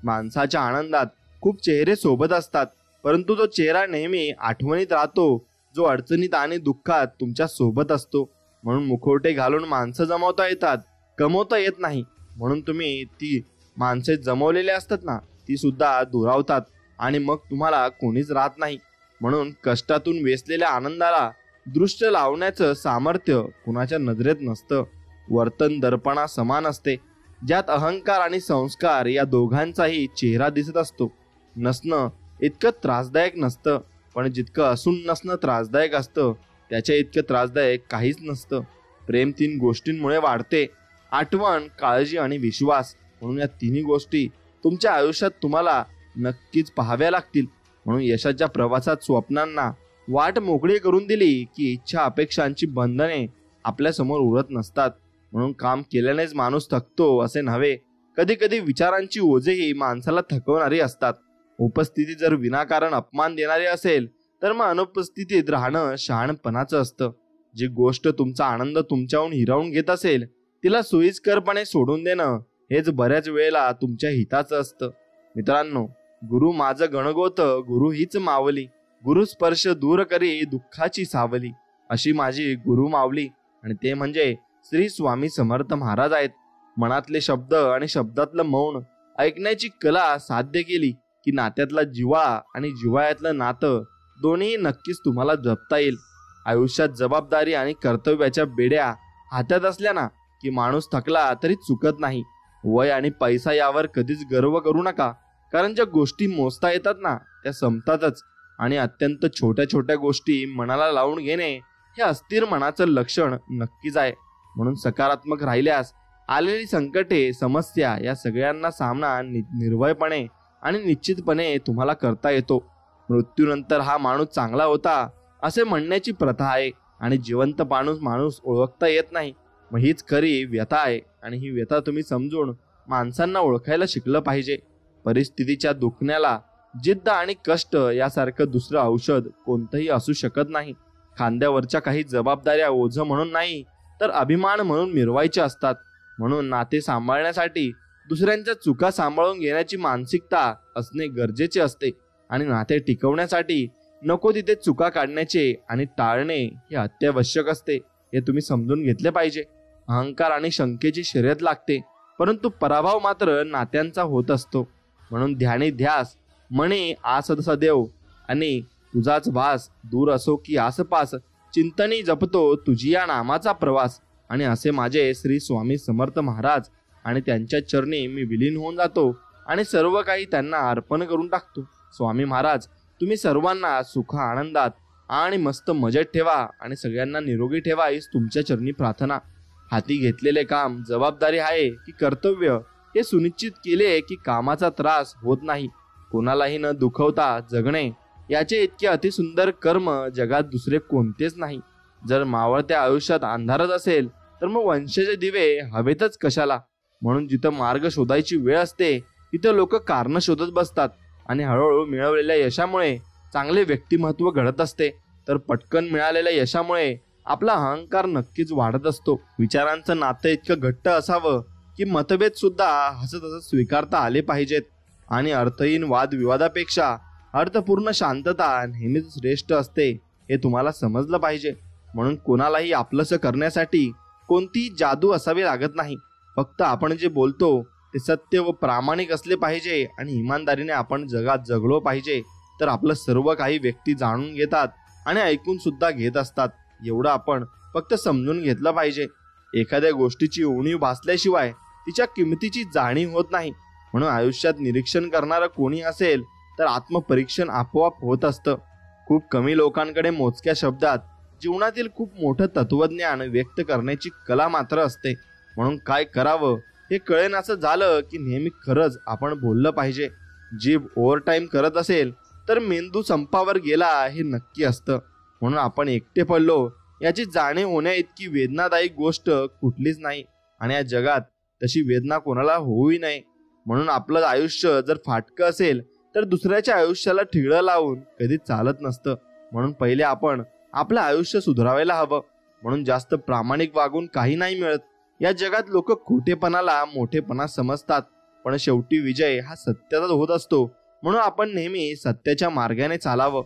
माणसाच्या आनंदात खूप चेहरे सोबत असतात, परंतु तो चेहरा नेहमी आठवणीत राहतो जो अडचणीत आणि दुःखात तुमच्या सोबत असतो. म्हणून मुखवटे घालून माणसं जमवता येतात, कमवता येत नाही. म्हणून तुम्ही ती माणसे जमवलेली असतात ना, ती सुद्धा दुरावतात आणि मग तुम्हाला कोणीच राहत नाही. म्हणून कष्टातून वेचलेल्या आनंदाला दृष्ट लावण्याचं सामर्थ्य कुणाच्या नजरेत नसतं. वर्तन दर्पणा समान असते, ज्यात अहंकार आणि संस्कार या दोघांचाही चेहरा दिसत असतो. नसणं इतकं त्रासदायक नसतं, पण जितकं असून नसणं त्रासदायक असतं त्याच्या इतकं त्रासदायक काहीच नसतं. प्रेम 3 गोष्टींमुळे वाढते: आठवण, काळजी आणि विश्वास. म्हणून या 3 गोष्टी तुमच्या आयुष्यात तुम्हाला नक्कीच पाहाव्या लागतील. म्हणून यशाच्या प्रवासात स्वप्नांना वाट मोकळी करून दिली की इच्छा अपेक्षांची बंधने आपल्यासमोर उरत नसतात. म्हणून काम केल्यानेच माणूस थकतो असे नव्हे, कधी कधी विचारांची ओझेही माणसाला थकवणारी असतात. उपस्थिती जर विनाकारण अपमान देणारी असेल तर मग अनुपस्थितीत राहणं शहाणपणाचं असतं. जी गोष्ट तुमचा आनंद तुमच्याहून हिरावून घेत असेल तिला सोयीस्करपणे सोडून देणं हेच बऱ्याच वेळेला तुमच्या हिताचं असतं. मित्रांनो, गुरु माझ गणगोत गुरु हीच मावली, गुरु स्पर्श दूर करी दुःखाची सावली. अशी माझी गुरु मावली आणि ते म्हणजे श्री स्वामी समर्थ महाराज आहेत. मनातले शब्द आणि शब्दातलं मौन ऐकण्याची कला साध्य केली की नात्यातला जिव्हाळा आणि जिव्हाळ्यातलं नातं दोन्ही नक्कीच तुम्हाला जपता येईल. आयुष्यात जबाबदारी आणि कर्तव्याच्या बेड्या हातात असल्या ना की माणूस थकला तरी चुकत नाही. वय आणि पैसा यावर कधीच गर्व करू नका, कारण ज्या गोष्टी मोजता येतात ना त्या संपतातच. आणि अत्यंत छोट्या छोट्या गोष्टी मनाला लावून घेणे हे अस्थिर मनाचं लक्षण नक्कीच आहे. म्हणून सकारात्मक राहिल्यास आलेली संकटे, समस्या या सगळ्यांना सामना निर्भयपणे आणि निश्चितपणे तुम्हाला करता येतो. मृत्यूनंतर हा माणूस चांगला होता असे म्हणण्याची प्रथा आहे आणि जिवंत माणूस ओळखता येत नाही. मग हीच खरी व्यथा आहे आणि ही व्यथा तुम्ही समजून माणसांना ओळखायला शिकलं पाहिजे. परिस्थितीच्या दुखण्याला जिद्द आणि कष्ट यासारखं दुसरं औषध कोणतंही असू शकत नाही. खांद्यावरच्या काही जबाबदाऱ्या ओझं म्हणून नाही तर अभिमान म्हणून मिरवायच्या असतात. म्हणून नाते सांभाळण्यासाठी दुसऱ्यांच्या चुका सांभाळून घेण्याची मानसिकता असणे गरजेचे असते आणि नाते टिकवण्यासाठी नको तिथे चुका काढण्याचे आणि टाळणे हे अत्यावश्यक असते. हे तुम्ही समजून घेतले पाहिजे. अहंकार आणि शंकेची शर्यत लागते, परंतु पराभव मात्र नात्यांचा होत असतो. म्हणून ध्यानी ध्यास म्हणे आस सदैव आणि तुझाच भास दूर असो की आसपास, चिंतनी जपतो तुझी या नामाचा प्रवास. आणि असे माझे श्री स्वामी समर्थ महाराज आणि त्यांच्या चरणी मी विलीन होऊन जातो आणि सर्व काही त्यांना अर्पण करून टाकतो. स्वामी महाराज तुम्ही सर्वांना सुख आनंदात आणि मस्त मजेत ठेवा आणि सगळ्यांना निरोगी ठेवा हीच तुमच्या चरणी प्रार्थना. हाती घेतलेले काम जबाबदारी आहे की कर्तव्य हे सुनिश्चित केले की कामाचा त्रास होत नाही. कोणालाही न दुखवता जगणे याचे इतके अतिसुंदर कर्म जगात दुसरे कोणतेच नाही. जर मावळत्या आयुष्यात अंधारच असेल तर मग वंशाचे दिवे हवेतच कशाला. म्हणून जिथं मार्ग शोधायची वेळ असते तिथं लोक कारण शोधत बसतात आणि हळूहळू मिळवलेल्या यशामुळे चांगले व्यक्तिमत्व घडत असते, तर पटकन मिळालेल्या यशामुळे आपला अहंकार नक्कीच वाढत असतो. विचारांचं नातं इतकं घट्ट असावं की मतभेद सुद्धा हसत हसत स्वीकारता आले पाहिजेत आणि अर्थहीन वादविवादापेक्षा अर्थपूर्ण शांतता नेहमीच श्रेष्ठ असते हे तुम्हाला समजलं पाहिजे. म्हणून कोणालाही आपलंसं करण्यासाठी कोणतीही जादू असावी लागत नाही. फक्त आपण जे बोलतो ते सत्य व प्रामाणिक असले पाहिजे आणि इमानदारीने आपण जगात जगलो पाहिजे, तर आपलं सर्व काही व्यक्ती जाणून घेतात आणि ऐकून सुद्धा घेत असतात. एवढं आपण फक्त समजून घेतलं पाहिजे. एखाद्या गोष्टीची उणीव भासल्याशिवाय तिच्या किमतीची जाणीव होत नाही. म्हणून आयुष्यात निरीक्षण करणारं कोणी असेल तर आत्मपरीक्षण आपोआप होत असतं. खूप कमी लोकांकडे मोजक्या शब्दात जीवनातील खूप मोठं तत्वज्ञान व्यक्त करण्याची कला मात्र असते. म्हणून काय करावं हे कळेन असं झालं की नेहमी खरंच आपण बोललं पाहिजे. जीभ ओव्हरटाईम करत असेल तर मेंदू संपावर गेला हे नक्की असतं. म्हणून आपण एकटे पडलो याची जाणीव होण्या इतकी वेदनादायी गोष्ट कुठलीच नाही आणि या जगात तशी वेदना कोणाला होऊही नये. म्हणून आपलं आयुष्य जर फाटकं असेल तर दुसऱ्याच्या आयुष्याला ठिगळं लावून कधी चालत नसतं. म्हणून पहिले आपण आपलं आयुष्य सुधारायला हवं. म्हणून जास्त प्रामाणिक वागून काही नाही मिळत. या जगात लोक खोटेपणाला मोठेपणा समजतात, पण शेवटी विजय हा सत्याचाच होत असतो. म्हणून आपण नेहमी सत्याच्या मार्गाने चालावं.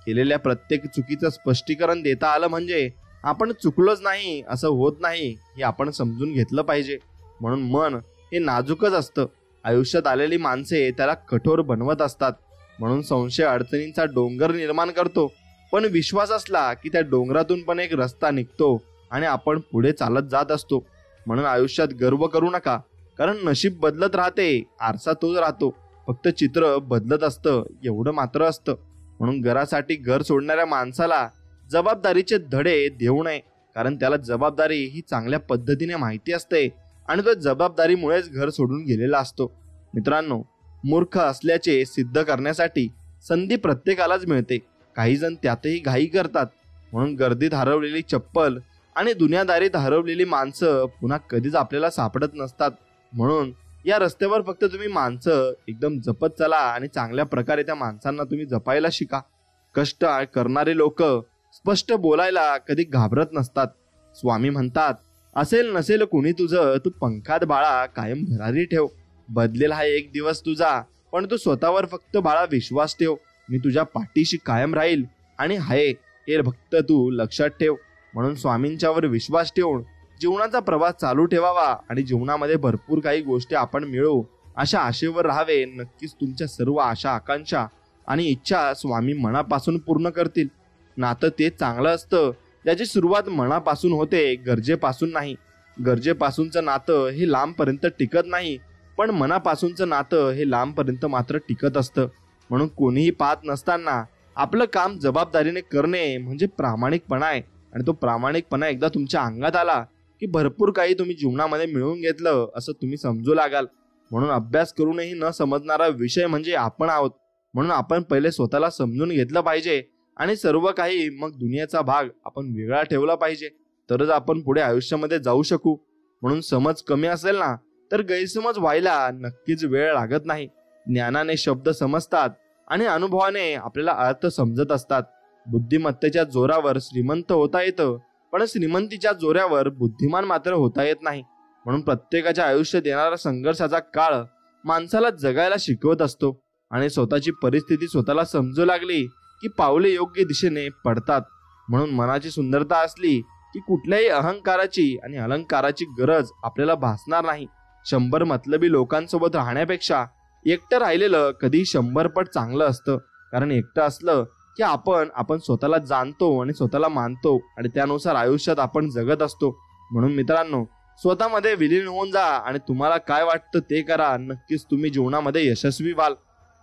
केलेल्या प्रत्येक चुकीचं स्पष्टीकरण देता आलं म्हणजे आपण चुकलोच नाही असं होत नाही हे आपण समजून घेतलं पाहिजे. म्हणून मन हे नाजूकच असतं. आयुष्यात आलेली माणसे त्याला कठोर बनवत असतात. म्हणून संशय अडचणींचा डोंगर निर्माण करतो, पण विश्वास असला की त्या डोंगरातून पण एक रस्ता निघतो आणि आपण पुढे चालत जात असतो. म्हणून आयुष्यात गर्व करू नका, कारण नशीब बदलत राहते, आरसा तोच राहतो. फक्त चित्र बदलत असतं एवढं मात्र असतं. म्हणून घरासाठी घर सोडणाऱ्या माणसाला जबाबदारीचे धडे देऊ नये, कारण त्याला जबाबदारी ही चांगल्या पद्धतीने माहिती असते आणि तो जबाबदारीमुळेच घर सोडून गेलेला असतो. मित्रांनो, मूर्ख असल्याचे सिद्ध करण्यासाठी संधी प्रत्येकालाच मिळते. काही जण त्यातही घाई करतात. म्हणून गर्दीत हरवलेली चप्पल आणि दुनियादारीत हरवलेली माणसं पुन्हा कधीच आपल्याला सापडत नसतात. म्हणून या रस्त्यावर फक्त तुम्ही माणसं एकदम जपत चला आणि चांगल्या प्रकारे त्या माणसांना तुम्ही जपायला शिका. कष्ट करणारे लोक स्पष्ट बोलायला कधी घाबरत नसतात. स्वामी म्हणतात, असेल नसेल कुणी तुझं, तू पंखात बाळा कायम भरारी ठेव. बदलेल हा एक दिवस तुझा, पण तू स्वतःवर फक्त बाळा विश्वास ठेव. मी तुझ्या पाठीशी कायम राहील आणि आहे हे फक्त तू लक्षात ठेव. म्हणून स्वामींच्यावर विश्वास ठेवून जीवनाचा प्रवास चालू ठेवावा आणि जीवनामध्ये भरपूर काही गोष्टी आपण मिळवू अशा आशेवर राहावे. नक्कीच तुमच्या सर्व आशा आकांक्षा आणि इच्छा स्वामी मनापासून पूर्ण करतील. नातं ते चांगलं असतं ज्याची सुरुवात मनापासून होते, गरजेपासून नाही. गरजेपासूनचं नातं हे लांबपर्यंत टिकत नाही, पण मनापासूनचं नातं हे लांबपर्यंत मात्र टिकत असतं. म्हणून कोणीही पाहत नसताना आपलं काम जबाबदारीने करणे म्हणजे प्रामाणिकपणा आहे. आणि तो प्रामाणिकपणा एकदा तुमच्या अंगात आला की भरपूर काही तुम्ही जीवनामध्ये मिळवून घेतलं असं तुम्ही समजू लागाल. म्हणून अभ्यास करूनही न समजणारा विषय म्हणजे आपण आहोत. म्हणून आपण पहिले स्वतःला समजून घेतलं पाहिजे आणि सर्व काही मग दुनियेचा भाग आपण वेगळा ठेवला पाहिजे, तरच आपण पुढे आयुष्यामध्ये जाऊ शकू. म्हणून समज कमी असेल ना तर गैरसमज व्हायला नक्कीच वेळ लागत नाही. ज्ञानाने शब्द समजतात आणि अनुभवाने आपल्याला अर्थ समजत असतात. बुद्धिमत्तेच्या जोरावर श्रीमंत होता येतं, पण श्रीमंतीच्या जोरावर बुद्धिमान मात्र होता येत नाही. म्हणून प्रत्येकाच्या आयुष्यात येणारा संघर्षाचा काळ माणसाला जगायला शिकवत असतो आणि स्वतःची परिस्थिती स्वतःला समजू लागली की पावले योग्य दिशेने पडतात. म्हणून मनाची सुंदरता असली की कुठल्याही अहंकाराची आणि अलंकाराची गरज आपल्याला भासणार नाही. 100 मतलबी लोकांसोबत राहण्यापेक्षा एकटं राहिलेलं कधी 100 पट चांगलं असतं. कारण एकटं असलं की आपण स्वतःला जाणतो आणि स्वतःला मानतो आणि त्यानुसार आयुष्यात आपण जगत असतो. म्हणून मित्रांनो, स्वतःमध्ये विलीन होऊन जा आणि तुम्हाला काय वाटतं ते करा. नक्कीच तुम्ही जीवनामध्ये यशस्वी व्हाल.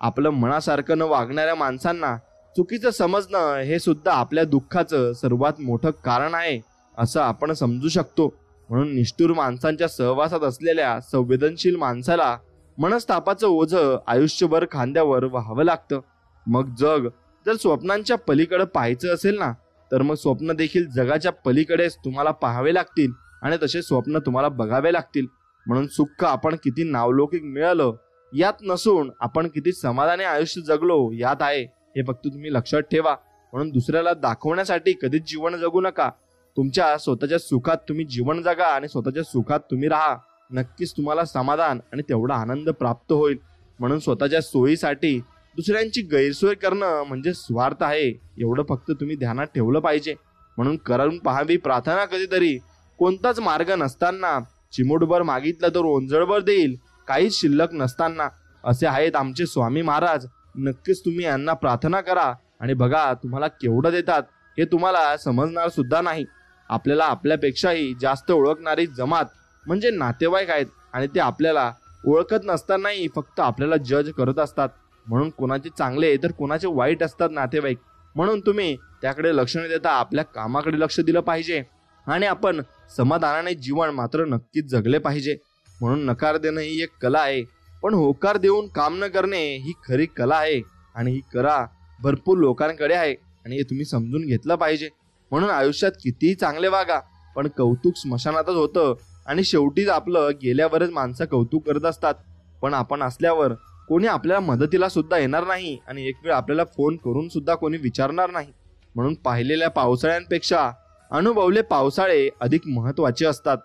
आपलं मनासारखं न वागणाऱ्या माणसांना चुकीचं समजणं हे सुद्धा आपल्या दुःखाचं सर्वात मोठं कारण आहे असं आपण समजू शकतो. म्हणून निष्ठुर माणसांच्या सहवासात असलेल्या संवेदनशील माणसाला मनस्तापाचं ओझं आयुष्यभर खांद्यावर व्हावं लागतं. मग जग जर स्वप्नांच्या पलीकडे पाहायचं असेल ना तर मग स्वप्न देखील जगाच्या पलीकडेच तुम्हाला पाहावे लागतील आणि तसे स्वप्न तुम्हाला बघावे लागतील. म्हणून सुख आपण किती नावलौकिक मिळालं यात नसून आपण किती समाधानी आयुष्य जगलो यात आहे, हे फक्त तुम्ही लक्षात ठेवा. म्हणून दुसऱ्याला दाखवण्यासाठी कधीच जीवन जगू नका. तुमच्या स्वतःच्या सुखात तुम्ही जीवन जगा आणि स्वतःच्या सुखात तुम्ही राहा. नक्कीच तुम्हाला समाधान आणि तेवढा आनंद प्राप्त होईल. म्हणून स्वतःच्या सोयीसाठी दुसऱ्यांची गैरसोय करणं म्हणजे स्वार्थ आहे, एवढं फक्त तुम्ही ध्यानात ठेवलं पाहिजे. म्हणून करून पाहावी प्रार्थना कधीतरी. कोणताच मार्ग नसताना चिमूटभर मागितलं तर ओंजळभर देईल, काहीच शिल्लक नसताना. असे आहेत आमचे स्वामी महाराज. नक्कीच तुम्ही यांना प्रार्थना करा आणि बघा तुम्हाला केवढं देतात हे तुम्हाला समजणार सुद्धा नाही. आपल्याला आपल्यापेक्षाही जास्त ओळखणारी जमात म्हणजे नातेवाईक आहेत आणि ते आपल्याला ओळखत नसतानाही फक्त आपल्याला जज करत असतात. म्हणून कोणाचे चांगले तर कोणाचे वाईट असतात नातेवाईक. म्हणून तुम्ही त्याकडे लक्ष न देता आपल्या कामाकडे लक्ष दिलं पाहिजे आणि आपण समाधानाने जीवन मात्र नक्कीच जगले पाहिजे. म्हणून नकार देणं ही एक कला आहे, पण होकार देऊन काम न करणे ही खरी कला आहे आणि ही कला भरपूर लोकांकडे आहे आणि हे तुम्ही समजून घेतलं पाहिजे. म्हणून आयुष्यात कितीही चांगले वागा, पण कौतुक स्मशानातच होतं आणि शेवटीच आपलं गेल्यावरच माणसं कौतुक करत असतात. पण आपण असल्यावर कोणी आपल्याला मदतीला सुद्धा येणार नाही आणि एक वेळ आपल्याला फोन करून सुद्धा कोणी विचारणार नाही. म्हणून पाहिलेल्या पावसाळ्यांपेक्षा अनुभवले पावसाळे अधिक महत्त्वाचे असतात.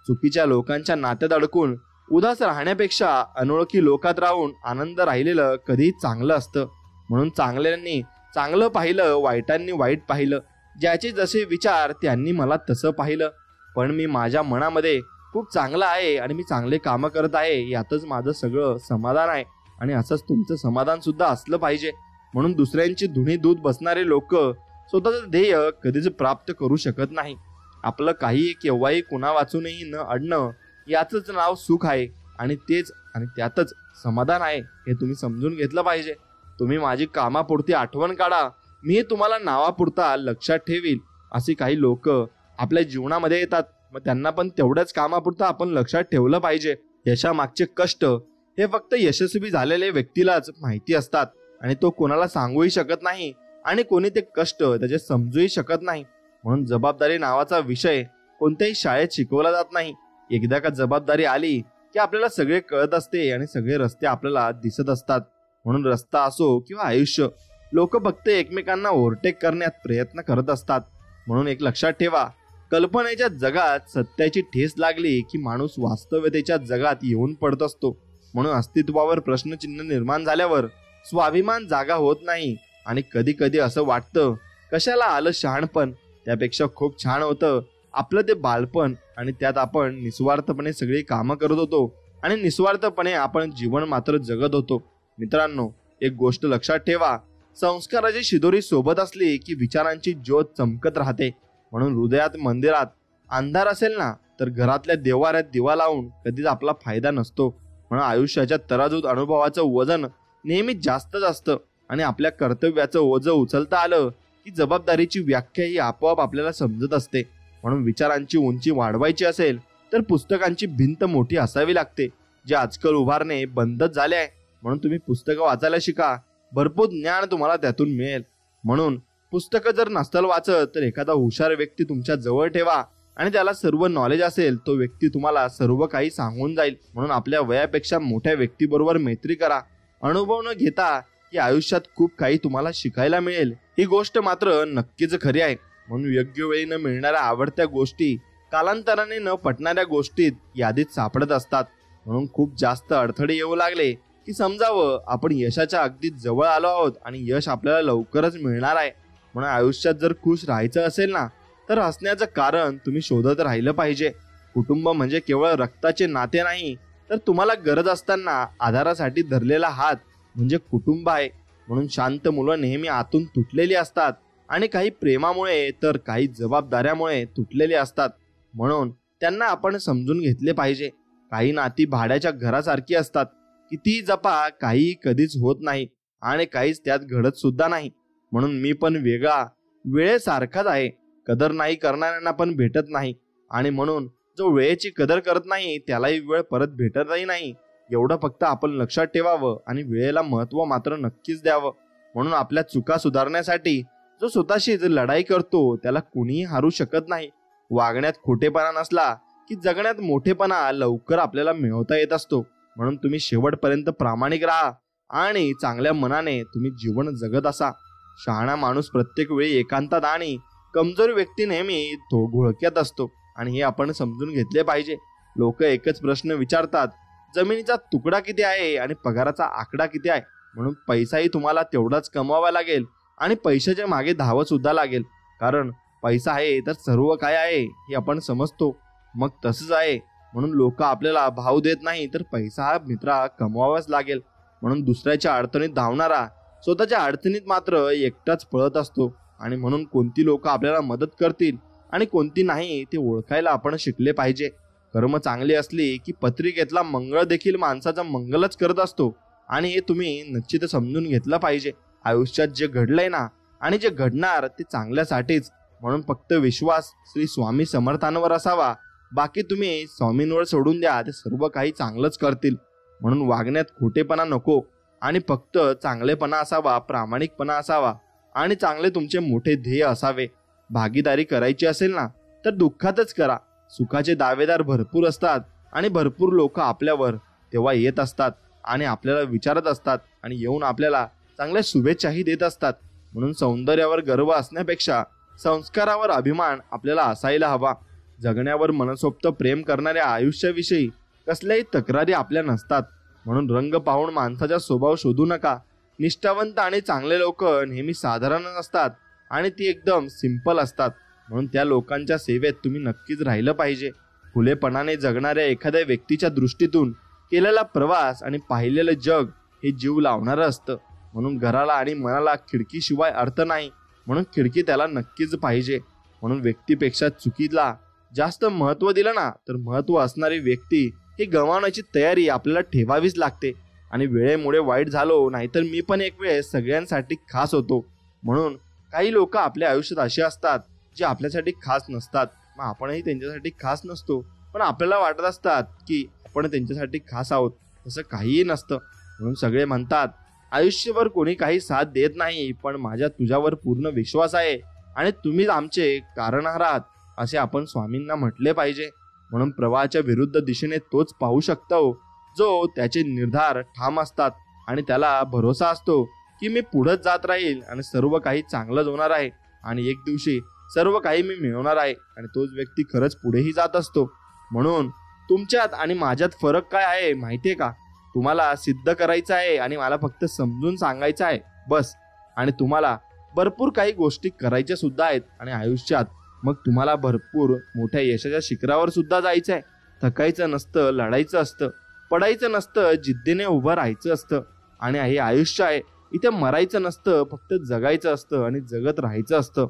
चुकीच्या लोकांच्या नात्यात अडकून उदास राहण्यापेक्षा अनोळखी लोकात राहून आनंद राहिलेलं कधीही चांगलं असतं. म्हणून चांगल्यांनी चांगलं पाहिलं, वाईटांनी वाईट पाहिलं. ज्याचे जसे विचार त्यांनी मला तसं पाहिलं. पण मी माझ्या मनामध्ये खूप चांगलं आहे आणि मी चांगले कामं करत आहे, यातच माझं सगळं समाधान आहे आणि असंच तुमचं समाधान सुद्धा असलं पाहिजे. म्हणून दुसऱ्यांची धुणी दूध बसणारे लोक स्वतःचं ध्येय कधीच प्राप्त करू शकत नाही. आपलं काही केव्हाही कुणा वाचूनही न अडणं याचंच नाव सुख आहे आणि तेच आणि त्यातच समाधान आहे, हे तुम्ही समजून घेतलं पाहिजे. तुम्ही माझी कामापुरती आठवण काढा, मी तुम्हाला नावापुरता लक्षात ठेवील. असे काही लोक आपल्या जीवनामध्ये येतात, मग त्यांना पण तेवढ्याच कामापुरता आपण लक्षात ठेवलं पाहिजे. यशामागचे कष्ट हे फक्त यशस्वी झालेल्या व्यक्तीलाच माहिती असतात आणि तो कोणाला सांगूही शकत नाही आणि कोणी ते कष्ट त्याचे समजूही शकत नाही. म्हणून जबाबदारी नावाचा विषय कोणत्याही शाळेत शिकवला जात नाही. एकदा का जबाबदारी आली की आपल्याला सगळे कळत असते आणि सगळे रस्ते आपल्याला दिसत असतात. म्हणून रस्ता असो किंवा आयुष्य, लोक फक्त एकमेकांना ओव्हरटेक करण्यात प्रयत्न करत असतात. म्हणून एक लक्षात ठेवा, कल्पनेच्या जगात सत्याची ठेस लागली की माणूस वास्तवतेच्या जगात येऊन पडत असतो. म्हणून अस्तित्वावर प्रश्नचिन्ह निर्माण झाल्यावर स्वाभिमान जागा होत नाही आणि कधी कधी असं वाटतं कशाला आलं शहाणपण, त्यापेक्षा खूप छान होतं आपलं ते बालपण आणि त्यात आपण निस्वार्थपणे सगळी कामं करत होतो आणि निस्वार्थपणे आपण जीवन मात्र जगत होतो. मित्रांनो, एक गोष्ट लक्षात ठेवा, संस्काराची शिदोरी सोबत असली की विचारांची ज्योत चमकत राहते. म्हणून हृदयात मंदिरात अंधार असेल ना तर घरातल्या देवाऱ्यात दिवा लावून कधीच आपला फायदा नसतो. म्हणून आयुष्याच्या तराजूत अनुभवाचं वजन नेहमीच जास्तच असतं आणि आपल्या कर्तव्याचं ओझं उचलता आलं की जबाबदारीची व्याख्या ही आपोआप आपल्याला समजत असते. म्हणून विचारांची उंची वाढवायची असेल तर पुस्तकांची भिंत मोठी असावी लागते, जे आजकाल उभारणे बंदच झाले आहे. म्हणून तुम्ही पुस्तकं वाचायला शिका, भरपूर ज्ञान तुम्हाला त्यातून मिळेल. म्हणून पुस्तकं जर नसताल वाचत तर एखादा हुशार व्यक्ती तुमच्या जवळ ठेवा आणि त्याला सर्व नॉलेज असेल, तो व्यक्ती तुम्हाला सर्व काही सांगून जाईल. म्हणून आपल्या वयापेक्षा मोठ्या व्यक्तीबरोबर मैत्री करा. अनुभव न घेता की आयुष्यात खूप काही तुम्हाला शिकायला मिळेल, ही गोष्ट मात्र नक्कीच खरी आहे. म्हणून योग्य वेळी न मिळणाऱ्या आवडत्या गोष्टी कालांतराने न पटणाऱ्या गोष्टीत यादीत सापडत असतात. म्हणून खूप जास्त अडथळे येऊ लागले की समजावं आपण यशाच्या अगदी जवळ आलो आहोत आणि यश आपल्याला लवकरच मिळणार आहे. म्हणून आयुष्यात जर खुश राहायचं असेल ना तर हसण्याचं कारण तुम्ही शोधत राहिलं पाहिजे. कुटुंब म्हणजे केवळ रक्ताचे नाते नाही, तर तुम्हाला गरज असताना आधारासाठी धरलेला हात म्हणजे कुटुंब आहे. म्हणून शांत मुलं नेहमी आतून तुटलेली असतात आणि काही प्रेमामुळे तर काही जबाबदाऱ्यामुळे तुटलेले असतात. म्हणून त्यांना आपण समजून घेतले पाहिजे. काही नाती भाड्याच्या घरासारखी असतात, किती जपा काही कधीच होत नाही आणि काहीच त्यात घडत सुद्धा नाही. म्हणून मी पण वेगळा, वेळेसारखाच आहे. कदर नाही करणाऱ्यांना पण भेटत नाही आणि म्हणून जो वेळेची कदर करत नाही त्यालाही वेळ परत भेटतही नाही. एवढं फक्त आपण लक्षात ठेवावं आणि वेळेला महत्त्व मात्र नक्कीच द्यावं. म्हणून आपल्या चुका सुधारण्यासाठी जो स्वतःशी लढाई करतो त्याला कुणीही हारू शकत नाही. वागण्यात खोटेपणा नसला की जगण्यात मोठेपणा लवकर आपल्याला मिळवता येत असतो. म्हणून तुम्ही शेवटपर्यंत प्रामाणिक राहा आणि चांगल्या मनाने तुम्ही जीवन जगत असा. शहाणा माणूस प्रत्येक वेळी एकांतात आणि कमजोर व्यक्ती नेहमी तो घोळक्यात असतो आणि हे आपण समजून घेतले पाहिजे. लोक एकच प्रश्न विचारतात, जमिनीचा तुकडा किती आहे आणि पगाराचा आकडा किती आहे. म्हणून पैसाही तुम्हाला तेवढाच कमवावा लागेल आणि पैशाच्या मागे धावत सुद्धा लागेल. कारण पैसा आहे तर सर्व काय आहे हे आपण समजतो. मग तसंच आहे. म्हणून लोक आपल्याला भाव देत नाही तर पैसा हा मित्रा कमवावाच लागेल. म्हणून दुसऱ्याच्या अडचणीत धावणारा स्वतःच्या अडचणीत मात्र एकटाच पळत असतो. आणि म्हणून कोणती लोक आपल्याला मदत करतील आणि कोणती नाही ते ओळखायला आपण शिकले पाहिजे. कर्म चांगली असली की पत्रिकेतला मंगळ देखील माणसाचा मंगलच करत असतो आणि हे तुम्ही निश्चित समजून घेतलं पाहिजे. आयुष्यात जे घडलंय ना आणि जे घडणार ते चांगल्यासाठीच. म्हणून फक्त विश्वास श्री स्वामी समर्थांवर असावा. बाकी तुम्ही स्वामींवर सोडून द्या, ते सर्व काही चांगलंच करतील. म्हणून वागण्यात खोटेपणा नको आणि फक्त चांगलेपणा असावा, प्रामाणिकपणा असावा आणि चांगले तुमचे मोठे ध्येय असावे. भागीदारी करायची असेल ना तर दुःखातच करा. सुखाचे दावेदार भरपूर असतात आणि भरपूर लोक आपल्यावर तेव्हा येत असतात आणि आपल्याला विचारत असतात आणि येऊन आपल्याला चांगल्या शुभेच्छाही देत असतात. म्हणून सौंदर्यावर गर्व असण्यापेक्षा संस्कारावर अभिमान आपल्याला असायला हवा. जगण्यावर मनसोक्त प्रेम करणाऱ्या आयुष्याविषयी कसल्याही तक्रारी आपल्या नसतात. म्हणून रंग पाहून माणसाचा स्वभाव शोधू नका. निष्ठावंत आणि चांगले लोक नेहमी साधारण असतात आणि ती एकदम सिंपल असतात. म्हणून त्या लोकांच्या सेवेत तुम्ही नक्कीच राहिलं पाहिजे. खुलेपणाने जगणाऱ्या एखाद्या व्यक्तीच्या दृष्टीतून केलेला प्रवास आणि पाहिलेलं जग हे जीव लावणारं असतं. म्हणून घराला आणि मनाला खिडकीशिवाय अर्थ नाही. म्हणून खिडकी त्याला नक्कीच पाहिजे. म्हणून व्यक्तीपेक्षा चुकीला जास्त महत्त्व दिलं ना तर महत्त्व असणारी व्यक्ती ही गमावण्याची तयारी आपल्याला ठेवावीच लागते. आणि वेळेमुळे वाईट झालो, नाहीतर मी पण एक वेळ सगळ्यांसाठी खास होतो. म्हणून काही लोक आपल्या आयुष्यात असे असतात जे आपल्यासाठी खास नसतात. मग आपणही त्यांच्यासाठी खास नसतो, पण आपल्याला वाटत असतात की आपण त्यांच्यासाठी खास आहोत. तसं काहीही नसतं. म्हणून सगळे म्हणतात आयुष्यभर कोणी काही साथ देत नाही, पण माझ्या तुझ्यावर पूर्ण विश्वास आहे आणि तुम्हीच आमचे कारणहार आहात, असे आपण स्वामींना म्हटले पाहिजे. म्हणून प्रवाहाच्या विरुद्ध दिशेने तोच पाहू शकतो जो त्याचे निर्धार ठाम असतात आणि त्याला भरोसा असतो की मी पुढेच जात राहील आणि सर्व काही चांगलंच होणार आहे आणि एक दिवशी सर्व काही मी मिळवणार आहे. आणि तोच व्यक्ती खरंच पुढेही जात असतो. म्हणून तुमच्यात आणि माझ्यात फरक काय आहे माहितीये का? तुम्हाला सिद्ध करायचं आहे आणि मला फक्त समजून सांगायचं आहे बस. आणि तुम्हाला भरपूर काही गोष्टी करायच्या सुद्धा आहेत आणि आयुष्यात मग तुम्हाला भरपूर मोठ्या यशाच्या शिखरावर सुद्धा जायचं आहे. थकायचं नसतं, लढायचं असतं, पडायचं नसतं, जिद्दीने उभं राहायचं असतं. आणि हे आयुष्य आहे, इथे मरायचं नसतं, फक्त जगायचं असतं आणि जगत राहायचं असतं.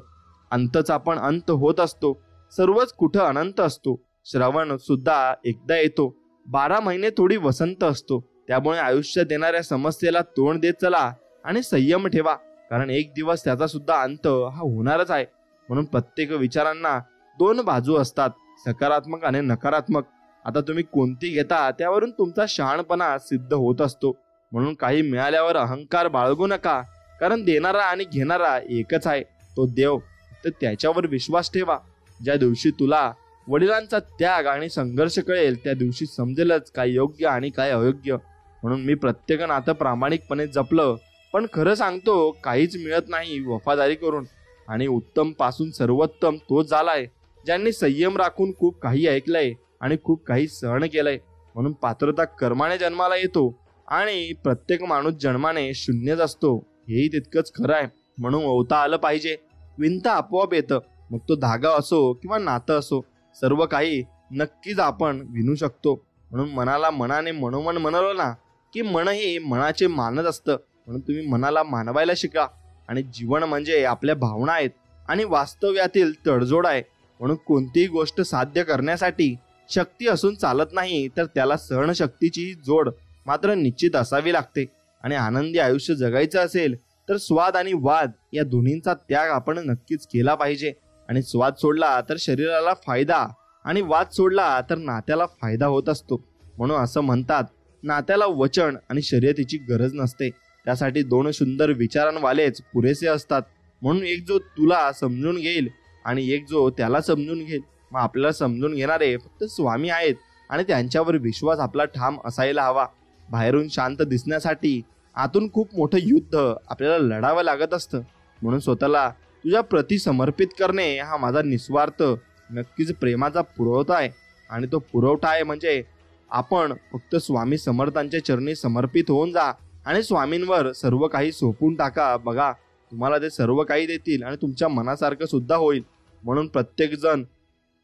अंतचा पण अंत होत असतो, सर्वच कुठं अनंत असतो. श्रावण सुद्धा एकदा येतो, 12 महिने थोडी वसंत असतो. त्यामुळे आयुष्यात येणाऱ्या समस्येला तोंड देत चला आणि संयम ठेवा, कारण एक दिवस त्याचा सुद्धा अंत हा होणारच आहे. म्हणून प्रत्येक विचारांना 2 बाजू असतात, सकारात्मक आणि नकारात्मक. आता तुम्ही कोणती घेता त्यावरून तुमचा शहाणपणा सिद्ध होत असतो. म्हणून काही मिळाल्यावर अहंकार बाळगू नका, कारण देणारा आणि घेणारा एकच आहे, तो देव. तर त्याच्यावर विश्वास ठेवा. ज्या दिवशी तुला वडिलांचा त्याग आणि संघर्ष कळेल त्या दिवशी समजेलच काय योग्य आणि काय अयोग्य. म्हणून मी प्रत्येक नातं प्रामाणिकपणे जपलं, पण खरं सांगतो काहीच मिळत नाही वफादारी करून. आणि उत्तम पासून सर्वोत्तम तोच झालाय ज्यांनी संयम राखून खूप काही ऐकलंय आणि खूप काही सहन केलंय. म्हणून पात्रता कर्माने जन्माला येतो आणि प्रत्येक माणूस जन्माने शून्यच असतो, हेही तितकंच खरं आहे. म्हणून ओवता आलं पाहिजे, विणता आपोआप येतं. मग तो धागा असो किंवा नातं असो, सर्व काही नक्कीच आपण विणू शकतो. म्हणून मनाला मनाने मनोमन म्हणलं ना की मन हे मनाचे मानत असतं. म्हणून तुम्ही मनाला मानवायला शिका. आणि जीवन म्हणजे आपल्या भावना आहेत आणि वास्तव्यातील तडजोड आहे. म्हणून कोणतीही गोष्ट साध्य करण्यासाठी शक्ती असून चालत नाही, तर त्याला सहनशक्तीची जोड मात्र निश्चित असावी लागते. आणि आनंदी आयुष्य जगायचं असेल तर स्वाद आणि वाद या दोन्हींचा त्याग आपण नक्कीच केला पाहिजे. आणि स्वाद सोडला तर शरीराला फायदा आणि वाद सोडला तर नात्याला फायदा होत असतो. म्हणून असं म्हणतात, नात्याला वचन आणि शर्यतीची गरज नसते, त्यासाठी 2 सुंदर विचारांवालेच पुरेसे असतात. म्हणून एक जो तुला समजून घेईल आणि एक जो त्याला समजून घेईल. मग आपल्याला समजून घेणारे फक्त स्वामी आहेत आणि त्यांच्यावर विश्वास आपला ठाम असायला हवा. बाहेरून शांत दिसण्यासाठी आतून खूप मोठं युद्ध आपल्याला लढावं लागत असतं. म्हणून स्वतःला तुझ्या प्रति समर्पित करणे हा माझा निस्वार्थ नक्कीच प्रेमाचा पुरवठा आहे. आणि तो पुरवठा आहे म्हणजे आपण फक्त स्वामी समर्थांच्या चरणी समर्पित होऊन जा आणि स्वामींवर सर्व काही सोपून टाका. बघा, तुम्हाला ते सर्व काही देतील आणि तुमच्या मनासारखं सुद्धा होईल. म्हणून प्रत्येक जण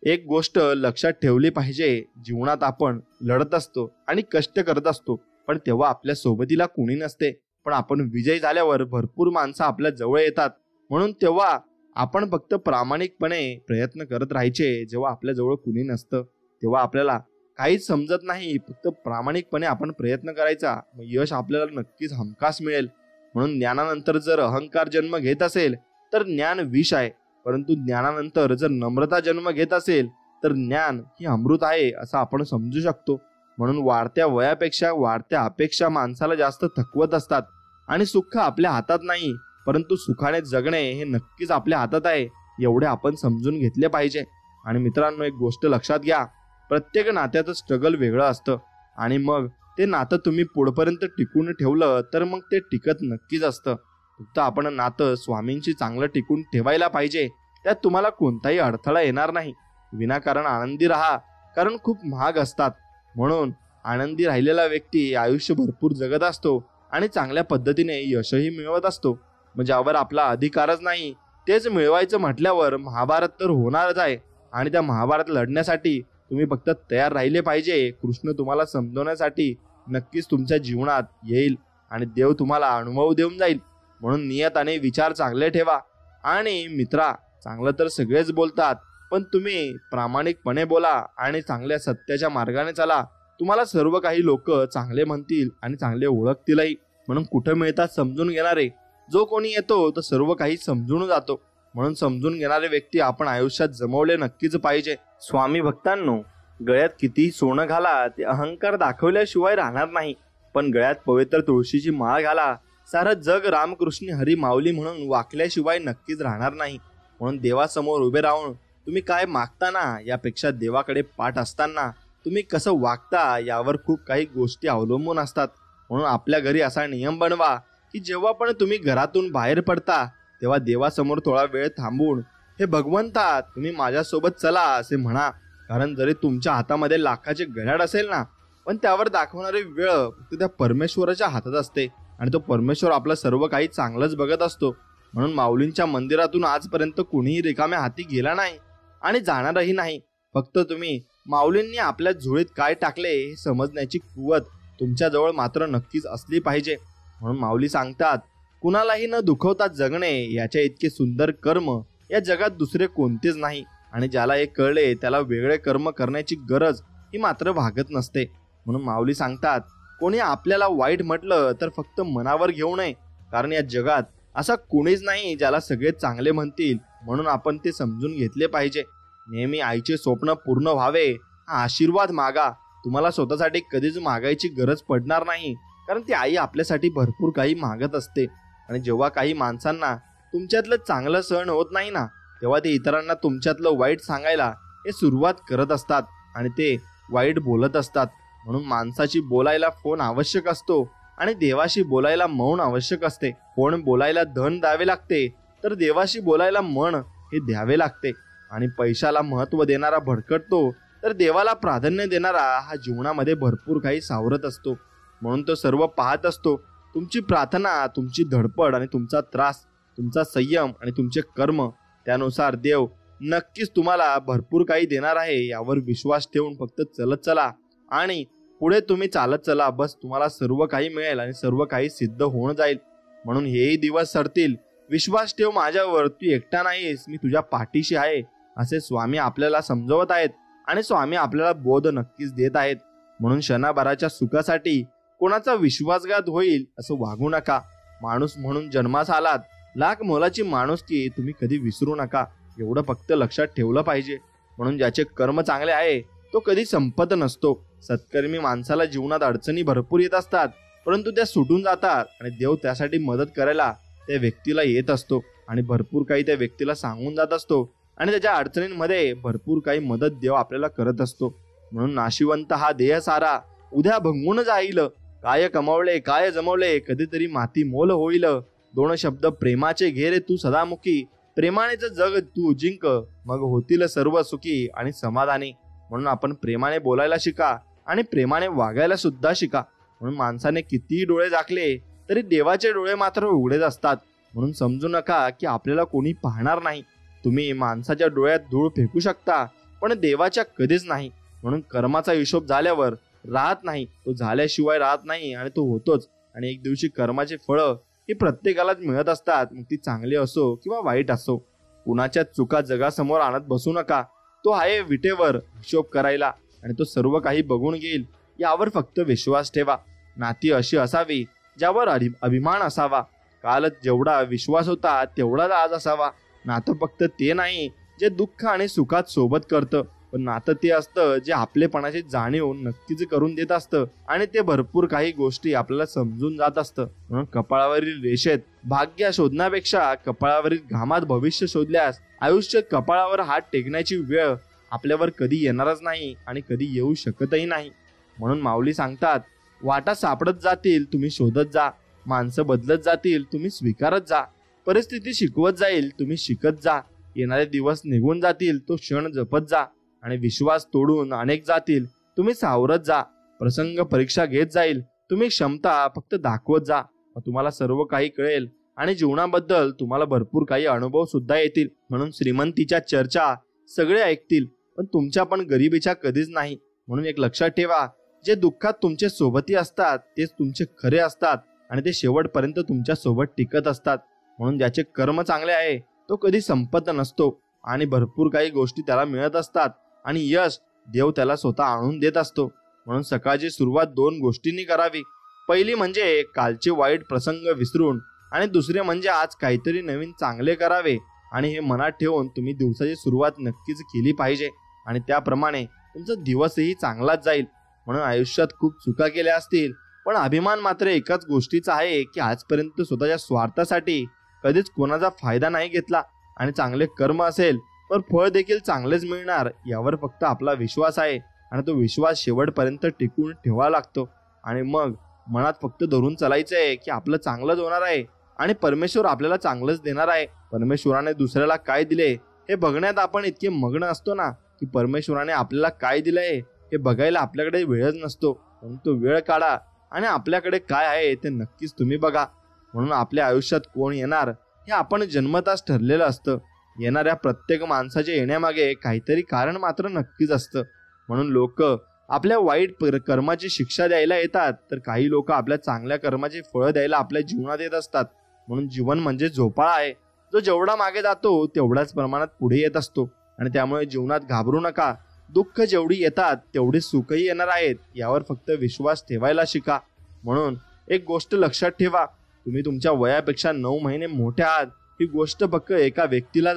एक गोष्ट लक्षात ठेवली पाहिजे, जीवनात आपण लढत असतो आणि कष्ट करत असतो, पण तेव्हा आपल्या सोबतीला कोणी नसते. पण आपण विजयी झाल्यावर भरपूर माणसं आपल्या जवळ येतात. म्हणून तेव्हा आपण फक्त प्रामाणिकपणे प्रयत्न करत राहायचे. जेव्हा आपल्या जवळ कुणी नसतं तेव्हा आपल्याला काहीच समजत नाही, फक्त प्रामाणिकपणे आपण प्रयत्न करायचा, मग यश आपल्याला नक्कीच हमखास मिळेल. म्हणून ज्ञानानंतर जर अहंकार जन्म घेत असेल तर ज्ञान विष आहे, परंतु ज्ञानानंतर जर नम्रता जन्म घेत असेल तर ज्ञान ही अमृत आहे असं आपण समजू शकतो. म्हणून वाढत्या वयापेक्षा वाढत्या अपेक्षा माणसाला जास्त थकवत असतात. आणि सुख आपल्या हातात नाही, परंतु सुखाने जगणे हे नक्कीच आपल्या हातात आहे, एवढे आपण समजून घेतले पाहिजे. आणि मित्रांनो, एक गोष्ट लक्षात घ्या, प्रत्येक नात्याचं स्ट्रगल वेगळं असतं आणि मग ते नातं तुम्ही पुढपर्यंत टिकून ठेवलं तर मग ते टिकत नक्कीच असतं. फक्त आपण नातं स्वामींशी चांगलं टिकून ठेवायला पाहिजे, त्यात तुम्हाला कोणताही अडथळा येणार नाही. विनाकारण आनंदी राहा, कारण खूप महाग असतात. म्हणून आनंदी राहिलेला व्यक्ती आयुष्य भरपूर जगत असतो आणि चांगल्या पद्धतीने यशही मिळवत असतो. मग ज्यावर आपला अधिकारच नाही तेच मिळवायचं म्हटल्यावर महाभारत तर होणारच आहे. आणि त्या महाभारत लढण्यासाठी तुम्ही फक्त तयार राहिले पाहिजे. कृष्ण तुम्हाला समजवण्यासाठी नक्कीच तुमच्या जीवनात येईल आणि देव तुम्हाला अनुभव देऊन जाईल. म्हणून नियत आणि विचार चांगले ठेवा. आणि मित्रा, चांगलं तर सगळेच बोलतात, पण तुम्ही प्रामाणिकपणे बोला आणि चांगल्या सत्याच्या मार्गाने चला. तुम्हाला सर्व काही लोक चांगले म्हणतील आणि चांगले ओळखतीलही. म्हणून कुठं मिळतात समजून घेणारे, जो कोणी येतो तो सर्व काही समजून जातो. म्हणून समजून घेणारे व्यक्ती आपण आयुष्यात जमवले नक्कीच पाहिजे. स्वामी भक्तांनो, गळ्यात कितीही सोनं घाला, ते अहंकार दाखवल्याशिवाय राहणार नाही. पण गळ्यात पवित्र तुळशीची माळ घाला, सारं जग रामकृष्ण हरी माऊली म्हणून वाकल्याशिवाय नक्कीच राहणार नाही. म्हणून देवासमोर उभे राहून तुम्ही काय मागताना यापेक्षा देवाकडे पाठ असताना तुम्ही कसं वागता यावर खूप काही गोष्टी अवलंबून असतात. म्हणून आपल्या घरी असा नियम बनवा की जेव्हा पण तुम्ही घरातून बाहेर पडता तेव्हा देवासमोर थोडा वेळ थांबून, हे भगवंता तुम्ही माझ्यासोबत चला असे म्हणा. कारण जरी तुमच्या हातामध्ये लाखाचे घड्याळ असेल ना, पण त्यावर दाखवणारी वेळ फक्त त्या परमेश्वराच्या हातात असते आणि तो परमेश्वर आपलं सर्व काही चांगलंच बघत असतो. म्हणून माऊलींच्या मंदिरातून आजपर्यंत कुणीही रिकाम्या हाती गेला नाही आणि जाणारही नाही. फक्त तुम्ही माऊलींनी आपल्या झोळीत काय टाकले हे समजण्याची कुवत तुमच्याजवळ मात्र नक्कीच असली पाहिजे. म्हणून माऊली सांगतात, कुणालाही न दुखवता जगणे याच्या इतके सुंदर कर्म या जगात दुसरे कोणतेच नाही. आणि ज्याला हे कळले त्याला वेगळे कर्म करण्याची गरज ही मात्र भागत नसते. म्हणून माऊली सांगतात, कोणी आपल्याला वाईट म्हटलं तर फक्त मनावर घेऊ नये, कारण या जगात असा कोणीच नाही ज्याला सगळे चांगले म्हणतील. म्हणून आपण ते समजून घेतले पाहिजे. नेहमी आईचे स्वप्न पूर्ण व्हावे हा आशीर्वाद मागा. तुम्हाला स्वतःसाठी कधीच मागायची गरज पडणार नाही, कारण ती आई आपल्यासाठी भरपूर काही मागत असते. आणि जेव्हा काही माणसांना तुमच्यातलं चांगलं सहन होत नाही ना, तेव्हा ते इतरांना तुमच्यातलं वाईट सांगायला हे सुरुवात करत असतात आणि ते वाईट बोलत असतात. म्हणून माणसाची बोलायला फोन आवश्यक असतो आणि देवाशी बोलायला मौन आवश्यक असते. फोन बोलायला धन द्यावे लागते, तर देवाशी बोलायला मन हे द्यावे लागते. आणि पैशाला महत्व देणारा भडकटतो, तर देवाला प्राधान्य देणारा हा जीवनामध्ये भरपूर काही सावरत असतो. म्हणून तो सर्व पाहत असतो. तुमची प्रार्थना, तुमची धडपड आणि तुमचा त्रास, तुमचा संयम आणि तुमचे कर्म, त्यानुसार देव नक्कीच तुम्हाला भरपूर काही देणार आहे. यावर विश्वास ठेवून फक्त चलत चला आणि पुढे तुम्ही चालत चला. बस तुम्हाला सर्व काही मिळेल आणि सर्व काही सिद्ध होऊन जाईल. म्हणून हेही दिवस सरतील. विश्वास ठेव माझ्यावर, तू एकटा नाहीस, मी तुझ्या पाठीशी आहे, असे स्वामी आपल्याला समजवत आहेत आणि स्वामी आपल्याला बोध नक्कीच देत आहेत. म्हणून क्षणाभराच्या सुखासाठी कोणाचा विश्वासघात होईल असं वागू नका. माणूस म्हणून जन्मास आलात, लाख मोलाची माणुसकी तुम्ही कधी विसरू नका. एवढं फक्त लक्षात ठेवलं पाहिजे. म्हणून ज्याचे कर्म चांगले आहे तो कधी संपत नसतो. सत्कर्मी माणसाला जीवनात अडचणी भरपूर येत असतात, परंतु त्या सुटून जातात आणि देव त्यासाठी मदत करायला त्या व्यक्तीला येत असतो आणि भरपूर काही त्या व्यक्तीला सांगून जात असतो आणि त्याच्या अडचणींमध्ये भरपूर काही मदत देव आपल्याला करत असतो. म्हणून नाशिवंत हा देह सारा उद्या भंगून जाईल. काय कमावले काय जमवले कधीतरी माती मोल होईल. दोन शब्द प्रेमाचे घे रे तू सदामुखी, प्रेमानेच जग तू जिंक, मग होतील सर्व सुखी आणि समाधानी. म्हणून आपण प्रेमाने बोलायला शिका आणि प्रेमाने वागायला सुद्धा शिका. म्हणून माणसाने कितीही डोळे झाकले तरी देवाचे डोळे मात्र उघडेच असतात. म्हणून समजू नका की आपल्याला कोणी पाहणार नाही. तुम्ही माणसाच्या डोळ्यात धूळ फेकू शकता, पण देवाच्या कधीच नाही. म्हणून कर्माचा हिशोब झाल्यावर राहत नाही, तो झाल्याशिवाय राहत नाही आणि तो होतोच. आणि एक दिवशी कर्माचे फळं ही प्रत्येकालाच मिळत असतात, मग ती चांगली असो किंवा वाईट असो. कुणाच्या चुका जगासमोर आणत बसू नका. तो आहे विटेवर हिशोब करायला आणि तो सर्व काही बघून घेईल. यावर फक्त विश्वास ठेवा. नाती अशी असावी ज्यावर अभिमान असावा. काल जेवढा विश्वास होता तेवढाच आज असावा. नातं फक्त ते नाही जे दुःख आणि सुखात सोबत करतं, पण नातं ते असतं जे आपलेपणाची जाणीव नक्कीच करून देत असतं आणि ते भरपूर काही गोष्टी आपल्याला समजून जात असतं. म्हणून कपाळावरील रेषेत भाग्य शोधण्यापेक्षा कपाळावरील घामात भविष्य शोधल्यास आयुष्य कपाळावर हात टेकण्याची वेळ आपल्यावर कधी येणारच नाही आणि कधी येऊ शकतही नाही. म्हणून माऊली सांगतात, वाटा सापडत जातील तुम्ही शोधत जा, माणसं बदलत जातील तुम्ही स्वीकारत जा, परिस्थिती शिकवत जाईल तुम्ही शिकत जा, येणारे दिवस निघून जातील तो क्षण जपत जा आणि विश्वास तोडून अनेक जातील तुम्ही सावरत जा. प्रसंग परीक्षा घेत जाईल तुम्ही क्षमता फक्त दाखवत जा. मग तुम्हाला सर्व काही कळेल आणि जीवनाबद्दल तुम्हाला भरपूर काही अनुभव सुद्धा येतील. म्हणून श्रीमंतीच्या चर्चा सगळे ऐकतील, पण तुमच्या पण गरिबीच्या कधीच नाही. म्हणून एक लक्षात ठेवा, जे दुःखात तुमचे सोबती असतात तेच तुमचे खरे असतात आणि ते शेवटपर्यंत तुमच्या सोबत टिकत असतात. म्हणून ज्याचे कर्म चांगले आहे तो कधी संपत नसतो आणि भरपूर काही गोष्टी त्याला मिळत असतात आणि यश देव त्याला स्वतः आणून देत असतो. म्हणून सकाळची सुरुवात दोन गोष्टींनी करावी. पहिली म्हणजे कालचे वाईट प्रसंग विसरून आणि दुसरे म्हणजे आज काहीतरी नवीन चांगले करावे. आणि हे मनात ठेवून तुम्ही दिवसाची सुरुवात नक्कीच केली पाहिजे आणि त्याप्रमाणे तुमचा दिवसही चांगलाच जाईल. म्हणून आयुष्यात खूप चुका केल्या असतील, पण अभिमान मात्र एकाच गोष्टीचा आहे की आजपर्यंत स्वतःच्या स्वार्थासाठी कधीच कोणाचा फायदा नाही घेतला. आणि चांगले कर्म असेल तर फळ देखील चांगलेच मिळणार, यावर फक्त आपला विश्वास आहे आणि तो विश्वास शेवटपर्यंत टिकून ठेवावा लागतो. आणि मग मनात फक्त धरून चालायचं आहे की आपलं चांगलंच होणार आहे आणि परमेश्वर आपल्याला चांगलंच देणार आहे. परमेश्वराने दुसऱ्याला काय दिले हे बघण्यात आपण इतके मग्न असतो ना की परमेश्वराने आपल्याला काय दिलंय हे बघायला आपल्याकडे वेळच नसतो. म्हणून तो वेळ काढा आणि आपल्याकडे काय आहे ते नक्कीच तुम्ही बघा. म्हणून आपल्या आयुष्यात कोण येणार हे आपण जन्मताच ठरलेलं असतं. येणाऱ्या प्रत्येक माणसाच्या येण्यामागे काहीतरी कारण मात्र नक्कीच असतं. म्हणून लोक आपल्या वाईट कर्माची शिक्षा द्यायला येतात, तर काही लोक आपल्या चांगल्या कर्माची फळं द्यायला आपल्या जीवनात येत असतात. म्हणून जीवन म्हणजे झोपाळा आहे, जो जेवढा मागे जातो तेवढ्याच प्रमाणात पुढे येत असतो. आणि त्यामुळे जीवनात घाबरू नका. दुःख जेवढी येतात तेवढी सुखही येणार आहेत, यावर फक्त विश्वास ठेवायला शिका. म्हणून एक गोष्ट लक्षात ठेवा, तुम्ही तुमच्या वयापेक्षा 9 महिने मोठे आहात ही गोष्ट फक्त एका व्यक्तीला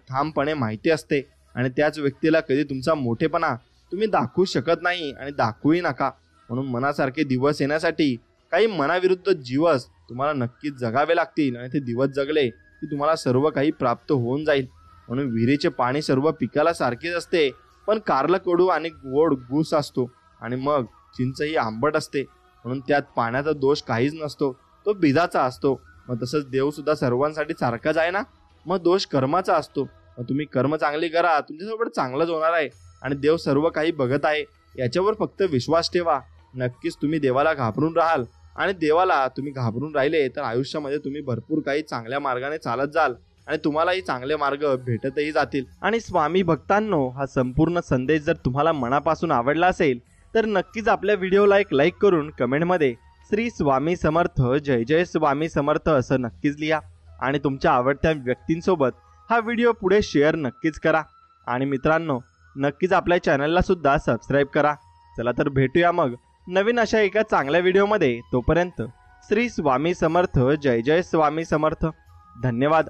ठामपणे माहिती असते. आणि त्याच व्यक्तीला कधी तुमचा मोठेपणा तुम्ही दाखवू शकत नाही आणि दाखवूही नका. म्हणून मनासारखे दिवस येण्यासाठी काही मनाविरुद्ध दिवस तुम्हाला नक्कीच जगावे लागतील. आणि ते दिवस जगले की तुम्हाला सर्व काही प्राप्त होऊन जाईल. म्हणून विहिरीचे पाणी सर्व पिकाला सारखेच असते, पण कारला कडू आणि गोड गुस असतो आणि मग चिंच ही आंबट असते. म्हणून त्यात पाण्याचा दोष काहीच नसतो, तो बीजाचा असतो. मग तसंच देव सुद्धा सर्वांसाठी सारखाच आहे ना. मग दोष कर्माचा असतो. मग तुम्ही कर्म चांगली करा, तुमच्यासोबत चांगलंच होणार आहे आणि देव सर्व काही बघत आहे, याच्यावर फक्त विश्वास ठेवा. नक्कीच तुम्ही देवाला घाबरून राहाल आणि देवाला तुम्ही घाबरून राहिले तर आयुष्यामध्ये तुम्ही भरपूर काही चांगल्या मार्गाने चालत जाल आणि तुम्हालाही चांगले मार्ग भेटतही जातील. आणि स्वामी भक्तांनो, हा संपूर्ण संदेश जर तुम्हाला मनापासून आवडला असेल तर नक्कीच आपल्या व्हिडिओला एक लाईक करून कमेंटमध्ये श्री स्वामी समर्थ, जय जय स्वामी समर्थ असं नक्कीच लिहा. आणि तुमच्या आवडत्या व्यक्तींसोबत हा व्हिडिओ पुढे शेअर नक्कीच करा. आणि मित्रांनो, नक्कीच आपल्या चॅनलला सुद्धा सबस्क्राईब करा. चला तर भेटूया मग नवीन अशा एका चांगल्या व्हिडिओमध्ये. तोपर्यंत श्री स्वामी समर्थ, जय जय स्वामी समर्थ. धन्यवाद.